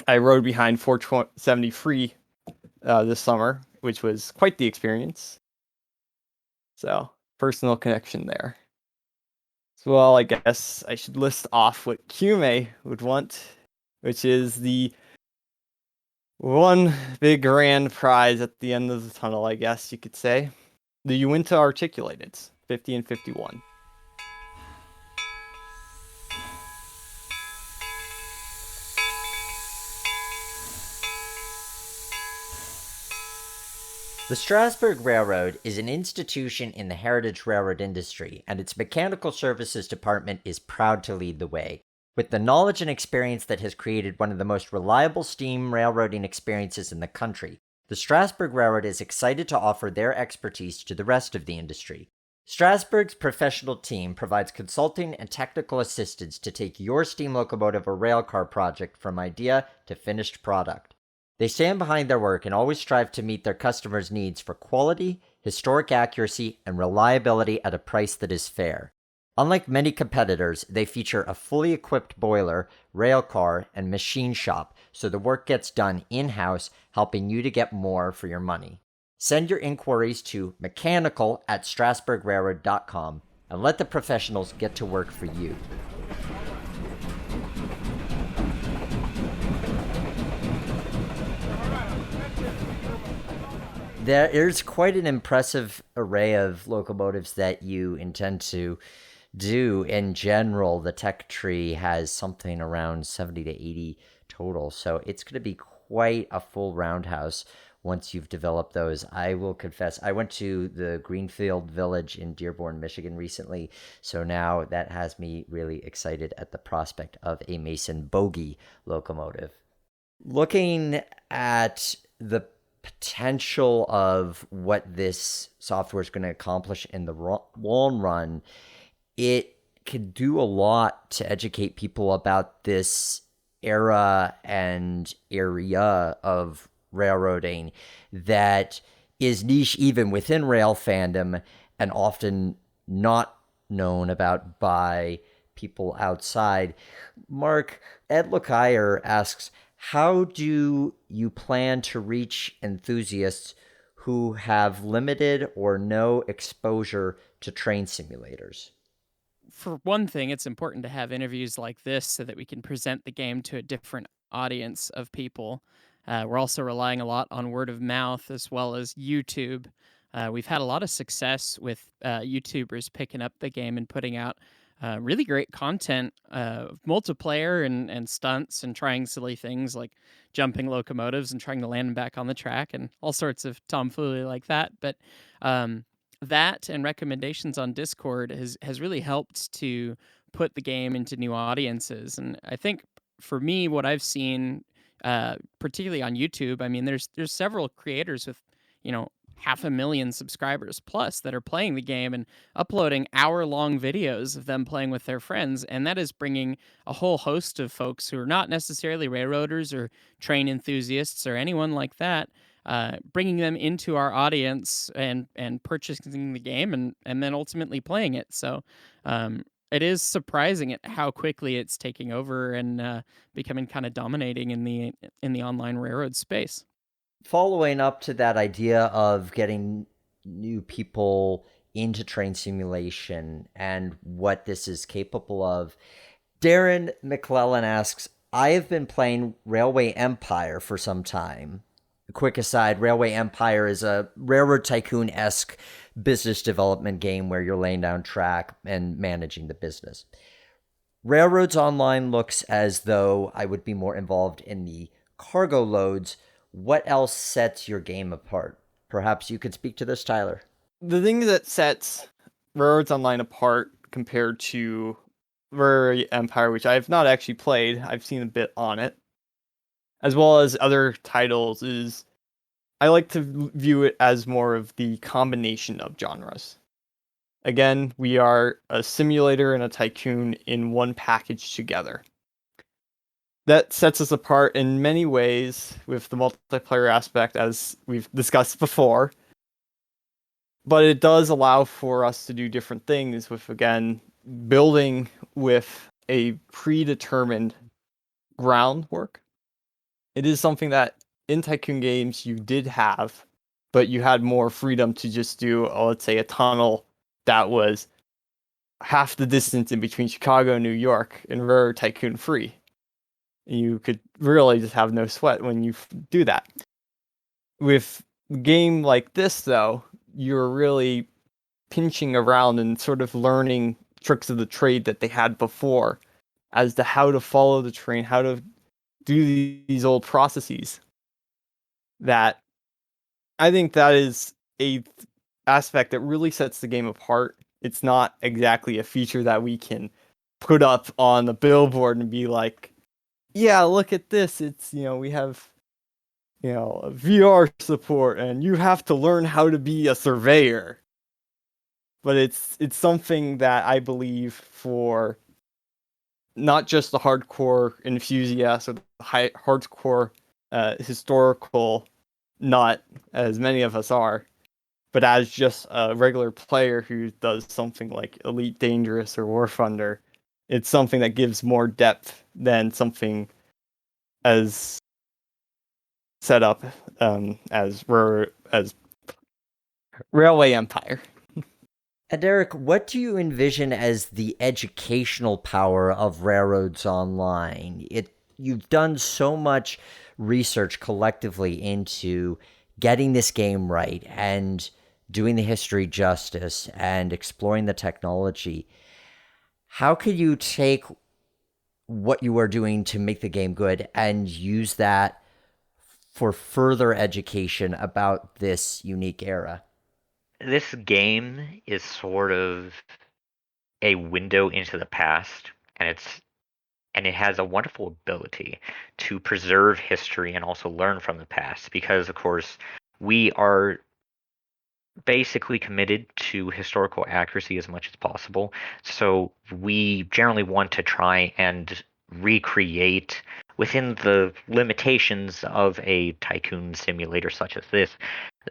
S5: I rode behind 473 this summer, which was quite the experience. So, personal connection there. So, well, I guess I should list off what Kume would want, which is the one big grand prize at the end of the tunnel, I guess you could say. The Uinta Articulated, 50 and 51.
S1: The Strasbourg Railroad is an institution in the heritage railroad industry, and its mechanical services department is proud to lead the way. With the knowledge and experience that has created one of the most reliable steam railroading experiences in the country, the Strasbourg Railroad is excited to offer their expertise to the rest of the industry. Strasbourg's professional team provides consulting and technical assistance to take your steam locomotive or railcar project from idea to finished product. They stand behind their work and always strive to meet their customers' needs for quality, historic accuracy, and reliability at a price that is fair. Unlike many competitors, they feature a fully equipped boiler, railcar, and machine shop, so the work gets done in-house, helping you to get more for your money. Send your inquiries to mechanical@strasbourgrailroad.com and let the professionals get to work for you. There's quite an impressive array of locomotives that you intend to do. In general, the tech tree has something around 70 to 80 total, so it's going to be quite a full roundhouse once you've developed those. I will confess, I went to the Greenfield Village in Dearborn, Michigan recently, so now that has me really excited at the prospect of a Mason Bogie locomotive. Looking at the potential of what this software is going to accomplish in the long run, it could do a lot to educate people about this era and area of railroading that is niche even within rail fandom and often not known about by people outside. Mark, Ed Lockyer asks, how do you plan to reach enthusiasts who have limited or no exposure to train simulators?
S3: For one thing, it's important to have interviews like this so that we can present the game to a different audience of people. We're also relying a lot on word of mouth as well as YouTube. We've had a lot of success with YouTubers picking up the game and putting out really great content, multiplayer and stunts and trying silly things like jumping locomotives and trying to land them back on the track and all sorts of tomfoolery like that. But that and recommendations on Discord has really helped to put the game into new audiences. And I think for me, what I've seen, particularly on YouTube, I mean, there's several creators with, 500,000 subscribers plus that are playing the game and uploading hour-long videos of them playing with their friends, and that is bringing a whole host of folks who are not necessarily railroaders or train enthusiasts or anyone like that, bringing them into our audience and purchasing the game and then ultimately playing it. So it is surprising at how quickly it's taking over and becoming kind of dominating in the online railroad space.
S1: Following up to that idea of getting new people into train simulation and what this is capable of, Darren McClellan asks, I have been playing Railway Empire for some time. A quick aside, Railway Empire is a railroad tycoon-esque business development game where you're laying down track and managing the business. Railroads Online looks as though I would be more involved in the cargo loads. What else sets your game apart? Perhaps you could speak to this, Tyler.
S5: The thing that sets Railroads Online apart compared to Railway Empire, which I have not actually played, I've seen a bit on it, as well as other titles, is I like to view it as more of the combination of genres. Again, we are a simulator and a tycoon in one package together. That sets us apart in many ways with the multiplayer aspect, as we've discussed before. But it does allow for us to do different things with, again, building with a predetermined groundwork. It is something that in tycoon games you did have, but you had more freedom to just do, let's say, a tunnel that was half the distance in between Chicago and New York in Railroad Tycoon free. You could really just have no sweat when you do that. With a game like this, though, you're really pinching around and sort of learning tricks of the trade that they had before as to how to follow the train, how to do these old processes. That I think that is a aspect that really sets the game apart. It's not exactly a feature that we can put up on the billboard and be like, yeah, look at this. It's, we have, a VR support and you have to learn how to be a surveyor. But it's something that I believe for not just the hardcore enthusiast or the hardcore historical nut, as many of us are, but as just a regular player who does something like Elite Dangerous or War Thunder, it's something that gives more depth than something as set up as Railway Empire.
S1: And Eric, what do you envision as the educational power of Railroads Online? You've done so much research collectively into getting this game right and doing the history justice and exploring the technology. How could you take what you are doing to make the game good and use that for further education about this unique era?
S4: This game is sort of a window into the past, and it has a wonderful ability to preserve history and also learn from the past, because of course we are basically committed to historical accuracy as much as possible. So we generally want to try and recreate within the limitations of a tycoon simulator such as this,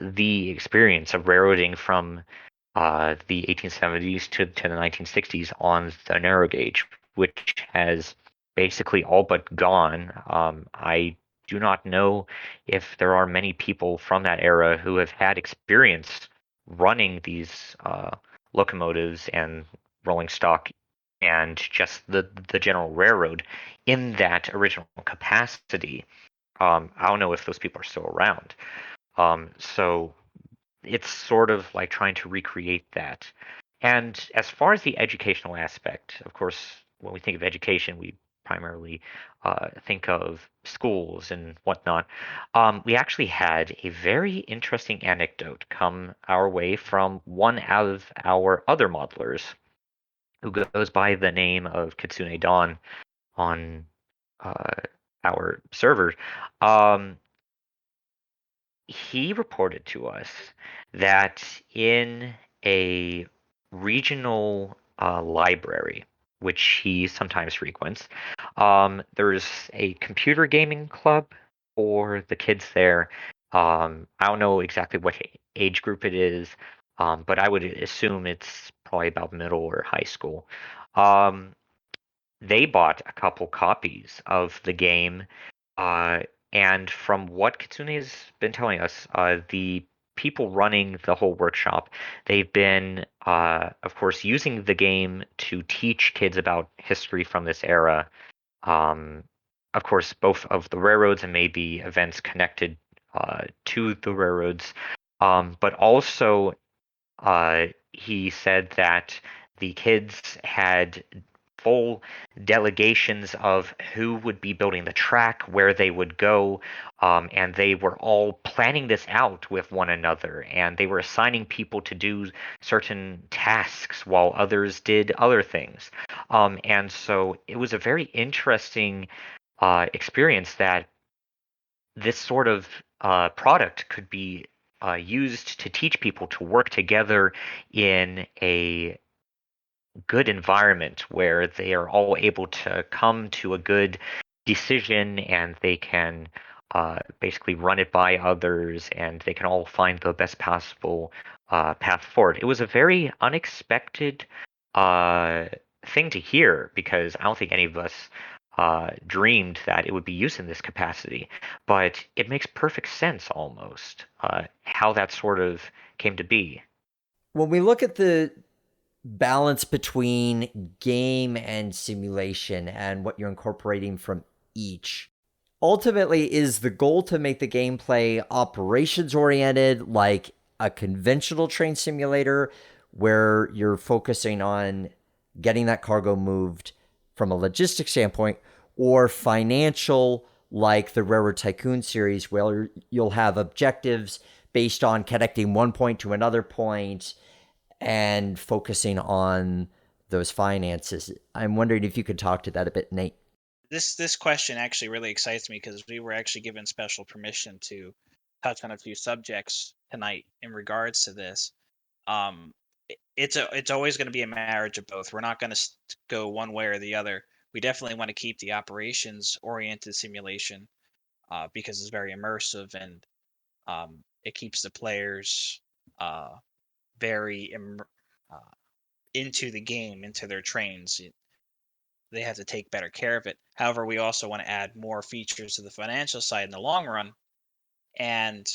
S4: the experience of railroading from the 1870s to the 1960s on the narrow gauge, which has basically all but gone. I do not know if there are many people from that era who have had experience running these locomotives and rolling stock and just the general railroad in that original capacity. I don't know if those people are still around. So it's sort of like trying to recreate that. And as far as the educational aspect, of course, when we think of education, we primarily think of schools and whatnot. We actually had a very interesting anecdote come our way from one of our other modelers who goes by the name of Kitsune Dawn on our server. He reported to us that in a regional library, which he sometimes frequents, there's a computer gaming club for the kids there, I don't know exactly what age group it is, but I would assume it's probably about middle or high school. Um, they bought a couple copies of the game, uh, and from what Kitsune's been telling us, the people running the whole workshop, they've been, of course, using the game to teach kids about history from this era. Um, of course, both of the railroads and maybe events connected to the railroads, but also he said that the kids had full delegations of who would be building the track, where they would go, and they were all planning this out with one another, and they were assigning people to do certain tasks while others did other things. And so it was a very interesting experience that this sort of product could be used to teach people to work together in a good environment where they are all able to come to a good decision, and they can basically run it by others, and they can all find the best possible path forward. It was a very unexpected uh, thing to hear, because I don't think any of us dreamed that it would be used in this capacity, but it makes perfect sense almost how that sort of came to be.
S1: When we look at the balance between game and simulation and what you're incorporating from each, ultimately, is the goal to make the gameplay operations oriented, like a conventional train simulator, where you're focusing on getting that cargo moved from a logistics standpoint, or financial, like the Railroad Tycoon series, where you'll have objectives based on connecting one point to another point and focusing on those finances? I'm wondering if you could talk to that a bit, Nate.
S6: This question actually really excites me because we were actually given special permission to touch on a few subjects tonight in regards to this. Um, it's always going to be a marriage of both. We're not going to go one way or the other. We definitely want to keep the operations oriented simulation because it's very immersive, and it keeps the players uh, very uh, into the game, into their trains. They have to take better care of it. However, we also want to add more features to the financial side in the long run. And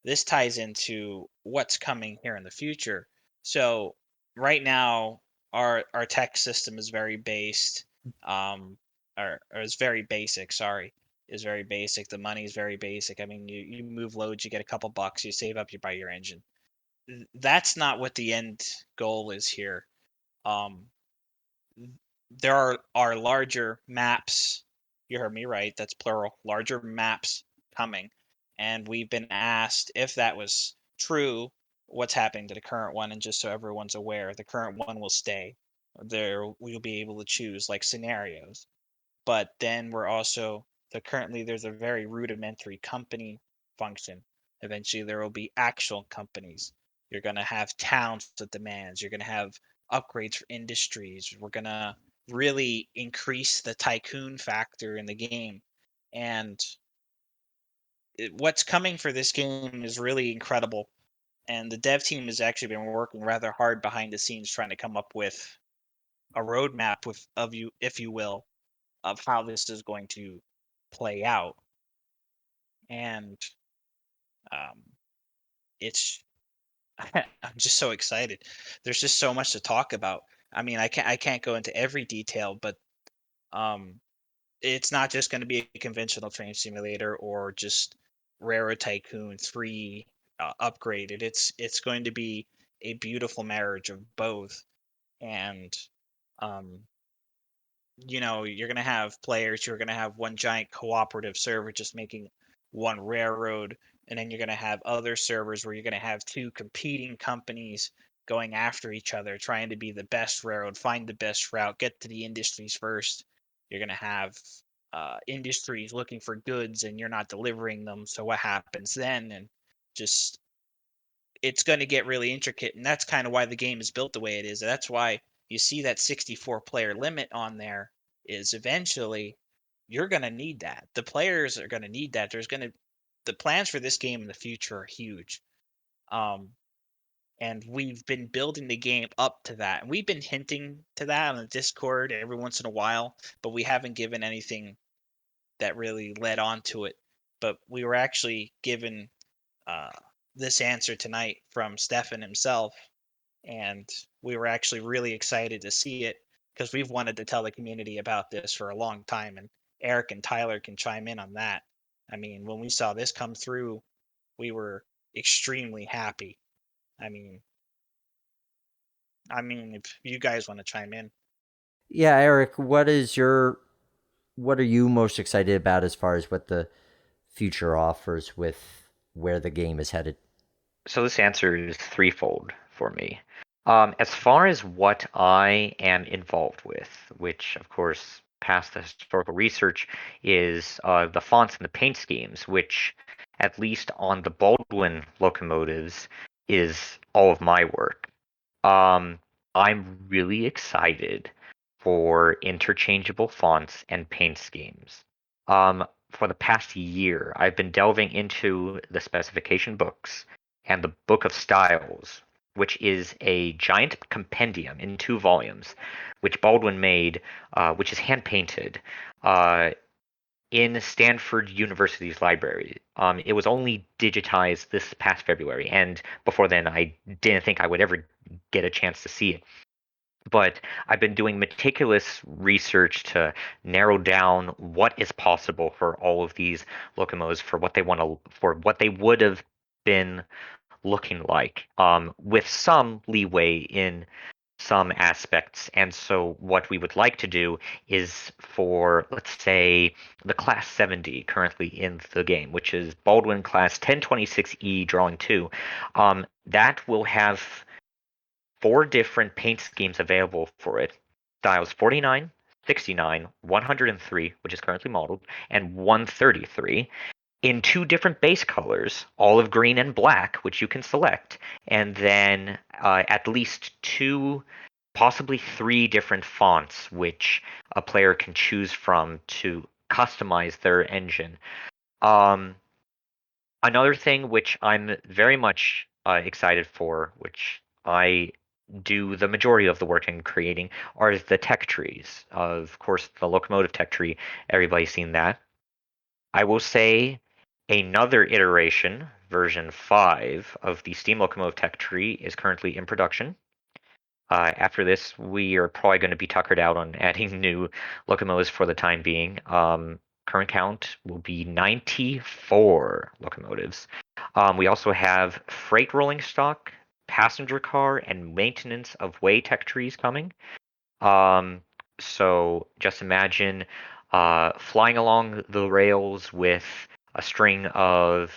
S6: this ties into what's coming here in the future. So right now, our tech system is very based, or is very basic. Sorry, is very basic. The money is very basic. I mean, you move loads, you get a couple bucks, you save up, you buy your engine. That's not what the end goal is here. Um, there are larger maps. You heard me right. That's plural. Larger maps coming, and we've been asked if that was true, what's happening to the current one, and just so everyone's aware, the current one will stay. There we'll be able to choose like scenarios, but then we're also currently there's a very rudimentary company function. Eventually there will be actual companies. You're going to have towns with demands. You're going to have upgrades for industries. We're going to really increase the tycoon factor in the game. And what's coming for this game is really incredible. And the dev team has actually been working rather hard behind the scenes trying to come up with a roadmap of you, if you will, of how this is going to play out. And um, it's I'm just so excited. There's just so much to talk about. I mean, I can't go into every detail, but um, it's not just going to be a conventional train simulator or just Railroad Tycoon 3 upgraded. It's going to be a beautiful marriage of both. And um, you're going to have players who are going to have one giant cooperative server just making one railroad, and then you're going to have other servers where you're going to have two competing companies going after each other, trying to be the best railroad, find the best route, get to the industries first. You're going to have industries looking for goods, and you're not delivering them. So what happens then? And just it's going to get really intricate, and that's kind of why the game is built the way it is. That's why you see that 64 player limit on there. Is eventually you're going to need that. The players are going to need that. There's going to the plans for this game in the future are huge. And we've been building the game up to that. And we've been hinting to that on the Discord every once in a while, but we haven't given anything that really led on to it. But we were actually given this answer tonight from Stefan himself, and we were actually really excited to see it because we've wanted to tell the community about this for a long time, and Eric and Tyler can chime in on that. I mean, when we saw this come through, we were extremely happy. I mean, if you guys want to chime in.
S1: Yeah, Eric, what are you most excited about as far as what the future offers with where the game is headed?
S4: So this answer is threefold for me. As far as what I am involved with, which of course past the historical research is the fonts and the paint schemes, which at least on the Baldwin locomotives is all of my work. I'm really excited for interchangeable fonts and paint schemes. For the past year, I've been delving into the specification books and the Book of Styles, which is a giant compendium in 2 volumes, which Baldwin made, which is hand painted in Stanford University's library. It was only digitized this past February, and before then, I didn't think I would ever get a chance to see it. But I've been doing meticulous research to narrow down what is possible for all of these locomotives for what they would have been looking like, with some leeway in some aspects. And so what we would like to do is for, let's say, the Class 70 currently in the game, which is Baldwin Class 1026E Drawing 2, that will have 4 different paint schemes available for it. Styles 49, 69, 103, which is currently modeled, and 133, in 2 different base colors, olive green and black, which you can select, and then at least 2, possibly 3 different fonts, which a player can choose from to customize their engine. Another thing which I'm very much excited for, which I do the majority of the work in creating, are the tech trees. Of course, the locomotive tech tree, everybody's seen that. I will say another iteration, version 5 of the steam locomotive tech tree is currently in production. After this, we are probably going to be tuckered out on adding new locomotives for the time being. Current count will be 94 locomotives. We also have freight rolling stock, passenger car, and maintenance of way tech trees coming. So just imagine flying along the rails with a string of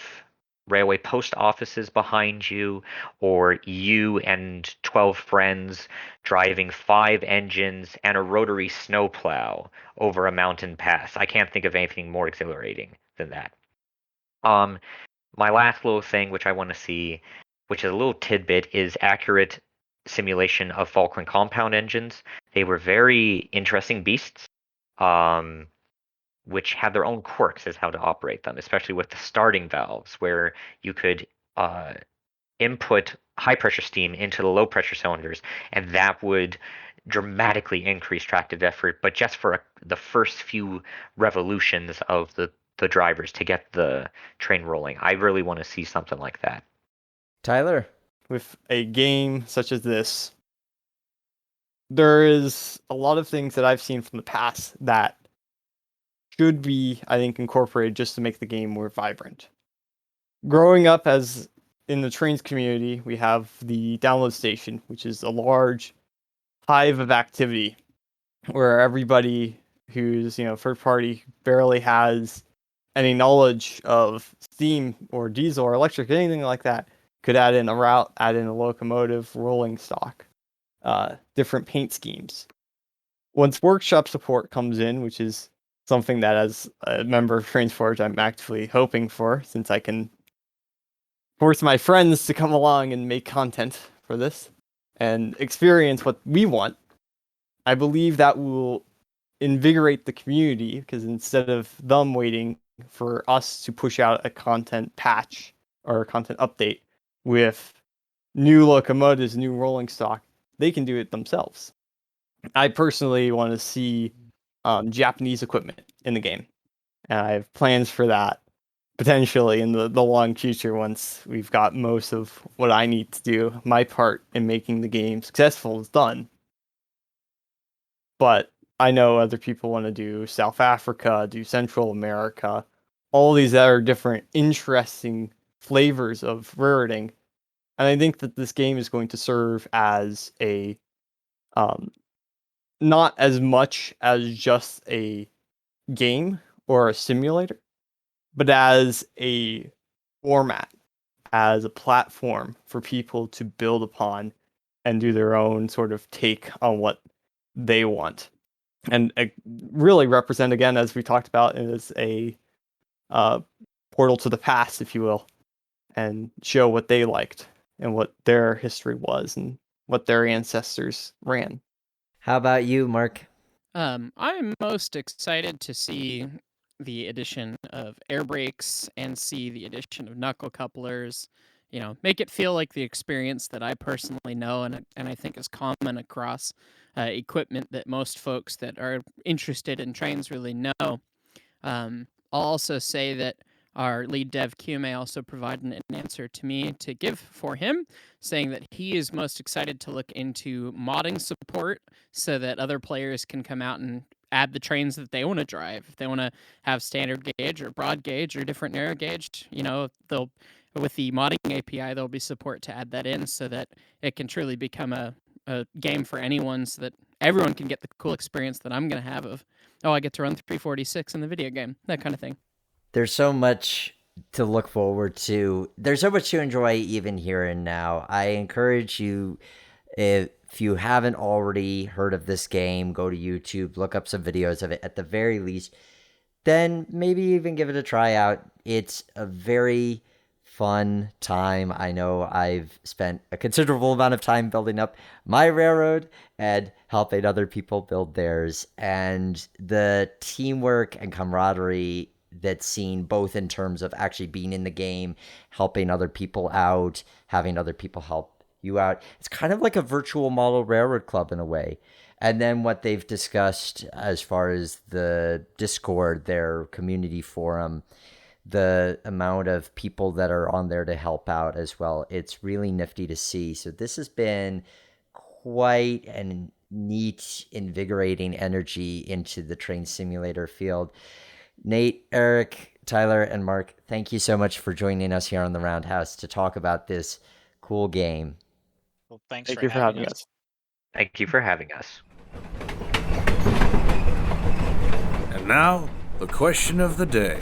S4: railway post offices behind you, or you and 12 friends driving 5 engines and a rotary snowplow over a mountain pass. I can't think of anything more exhilarating than that. My last little thing, which I want to see, which is a little tidbit, is accurate simulation of Falkland compound engines. They were very interesting beasts, which had their own quirks as how to operate them, especially with the starting valves, where you could input high pressure steam into the low pressure cylinders, and that would dramatically increase tractive effort, but just for the first few revolutions of the drivers to get the train rolling. I really want to see something like that.
S1: Tyler?
S5: With a game such as this, there is a lot of things that I've seen from the past that should be, I think, incorporated just to make the game more vibrant. Growing up as in the trains community, we have the download station, which is a large hive of activity where everybody who's, third party barely has any knowledge of steam or diesel or electric, anything like that, could add in a route, add in a locomotive, rolling stock, different paint schemes. Once workshop support comes in, which is something that as a member of TrainsForge I'm actively hoping for, since I can force my friends to come along and make content for this and experience what we want, I believe that will invigorate the community, because instead of them waiting for us to push out a content patch or a content update with new locomotives, new rolling stock, they can do it themselves. I personally want to see Japanese equipment in the game, and I have plans for that potentially in the long future once we've got most of what I need to do. My part in making the game successful is done. But I know other people want to do South Africa, do Central America, all these other different interesting flavors of railroading. And I think that this game is going to serve as a not as much as just a game or a simulator, but as a format, as a platform for people to build upon and do their own sort of take on what they want. And really represent, again, as we talked about, as a portal to the past, if you will, and show what they liked and what their history was and what their ancestors ran.
S1: How about you, Mark?
S3: I'm most excited to see the addition of air brakes and see the addition of knuckle couplers. You know, make it feel like the experience that I personally know and I think is common across equipment that most folks that are interested in trains really know. I'll also say that our lead dev QMA also provided an answer to me to give for him, saying that he is most excited to look into modding support so that other players can come out and add the trains that they want to drive. If they want to have standard gauge or broad gauge or different narrow gauge, you know, they'll with the modding API, there'll be support to add that in so that it can truly become a game for anyone so that everyone can get the cool experience that I'm going to have of, oh, I get to run 346 in the video game, that kind of thing.
S1: There's so much to look forward to. There's so much to enjoy even here and now. I encourage you, if you haven't already heard of this game, go to YouTube, look up some videos of it at the very least. Then maybe even give it a try out. It's a very fun time. I know I've spent a considerable amount of time building up my railroad and helping other people build theirs. And the teamwork and camaraderie that's seen both in terms of actually being in the game, helping other people out, having other people help you out. It's kind of like a virtual model railroad club in a way. And then what they've discussed as far as the Discord, their community forum, the amount of people that are on there to help out as well. It's really nifty to see. So this has been quite a neat, invigorating energy into the train simulator field. Nate, Eric, Tyler, and Mark, thank you so much for joining us here on the Roundhouse to talk about this cool game.
S6: Well, thanks
S5: Thank
S6: for
S5: you for having us.
S4: Thank you for having us.
S2: And now, the question of the day.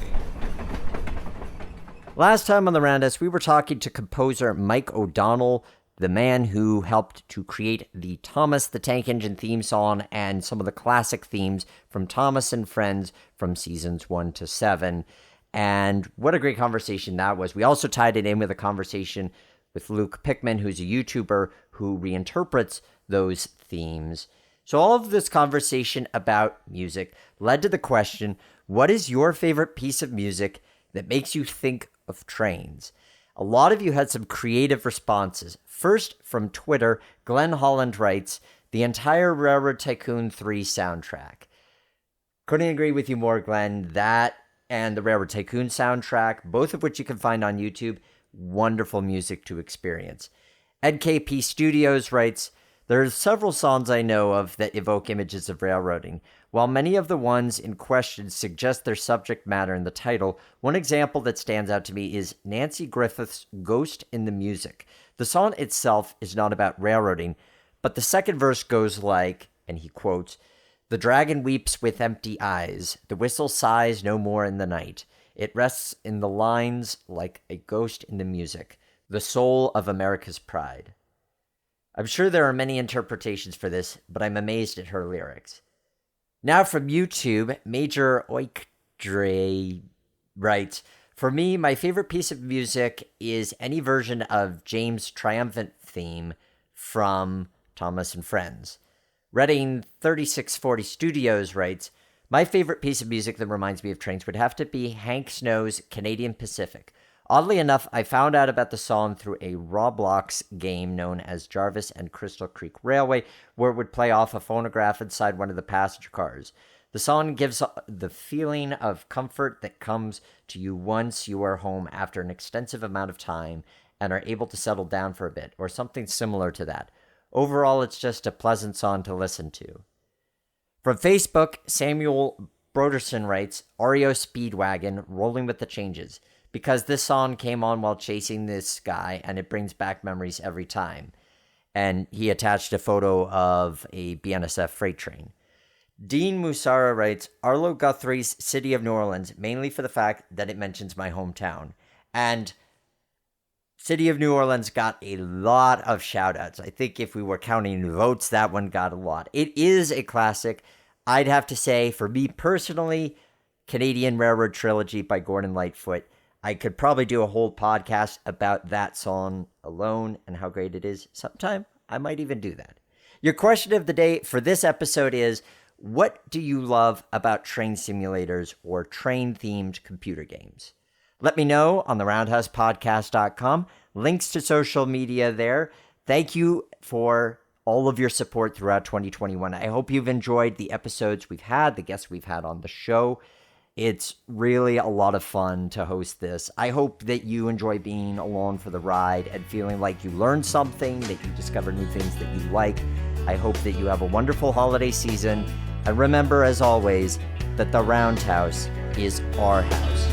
S1: Last time on the Roundhouse, we were talking to composer Mike O'Donnell, the man who helped to create the Thomas the Tank Engine theme song and some of the classic themes from Thomas and Friends from seasons 1 to 7. And what a great conversation that was. We also tied it in with a conversation with Luke Pickman, who's a YouTuber who reinterprets those themes. So all of this conversation about music led to the question, what is your favorite piece of music that makes you think of trains? A lot of you had some creative responses. First, from Twitter, Glenn Holland writes, the entire Railroad Tycoon 3 soundtrack. Couldn't agree with you more, Glenn. That and the Railroad Tycoon soundtrack, both of which you can find on YouTube, wonderful music to experience. NKP Studios writes, there are several songs I know of that evoke images of railroading. While many of the ones in question suggest their subject matter in the title, one example that stands out to me is Nancy Griffith's Ghost in the Music. The song itself is not about railroading, but the second verse goes like, and he quotes, the dragon weeps with empty eyes, the whistle sighs no more in the night. It rests in the lines like a ghost in the music, the soul of America's pride. I'm sure there are many interpretations for this, but I'm amazed at her lyrics. Now from YouTube, Major Oikdre writes, for me, my favorite piece of music is any version of James' triumphant theme from Thomas and Friends. Reading 3640 Studios writes, My favorite piece of music that reminds me of trains would have to be Hank Snow's Canadian Pacific. Oddly enough, I found out about the song through a Roblox game known as Jarvis and Crystal Creek Railway, where it would play off a phonograph inside one of the passenger cars. The song gives the feeling of comfort that comes to you once you are home after an extensive amount of time and are able to settle down for a bit, or something similar to that. Overall, it's just a pleasant song to listen to. From Facebook, Samuel Broderson writes, REO Speedwagon, Rolling with the Changes, because this song came on while chasing this guy, and it brings back memories every time. And he attached a photo of a BNSF freight train. Dean Musara writes, Arlo Guthrie's City of New Orleans, mainly for the fact that it mentions my hometown. And City of New Orleans got a lot of shout-outs. I think if we were counting votes, that one got a lot. It is a classic. I'd have to say, for me personally, Canadian Railroad Trilogy by Gordon Lightfoot. I could probably do a whole podcast about that song alone and how great it is. Sometime I might even do that. Your question of the day for this episode is, what do you love about train simulators or train-themed computer games? Let me know on the roundhousepodcast.com. Links to social media there. Thank you for all of your support throughout 2021. I hope you've enjoyed the episodes we've had, the guests we've had on the show. It's really a lot of fun to host this. I hope that you enjoy being along for the ride and feeling like you learned something, that you discover new things that you like. I hope that you have a wonderful holiday season. And remember, as always, that the Roundhouse is our house.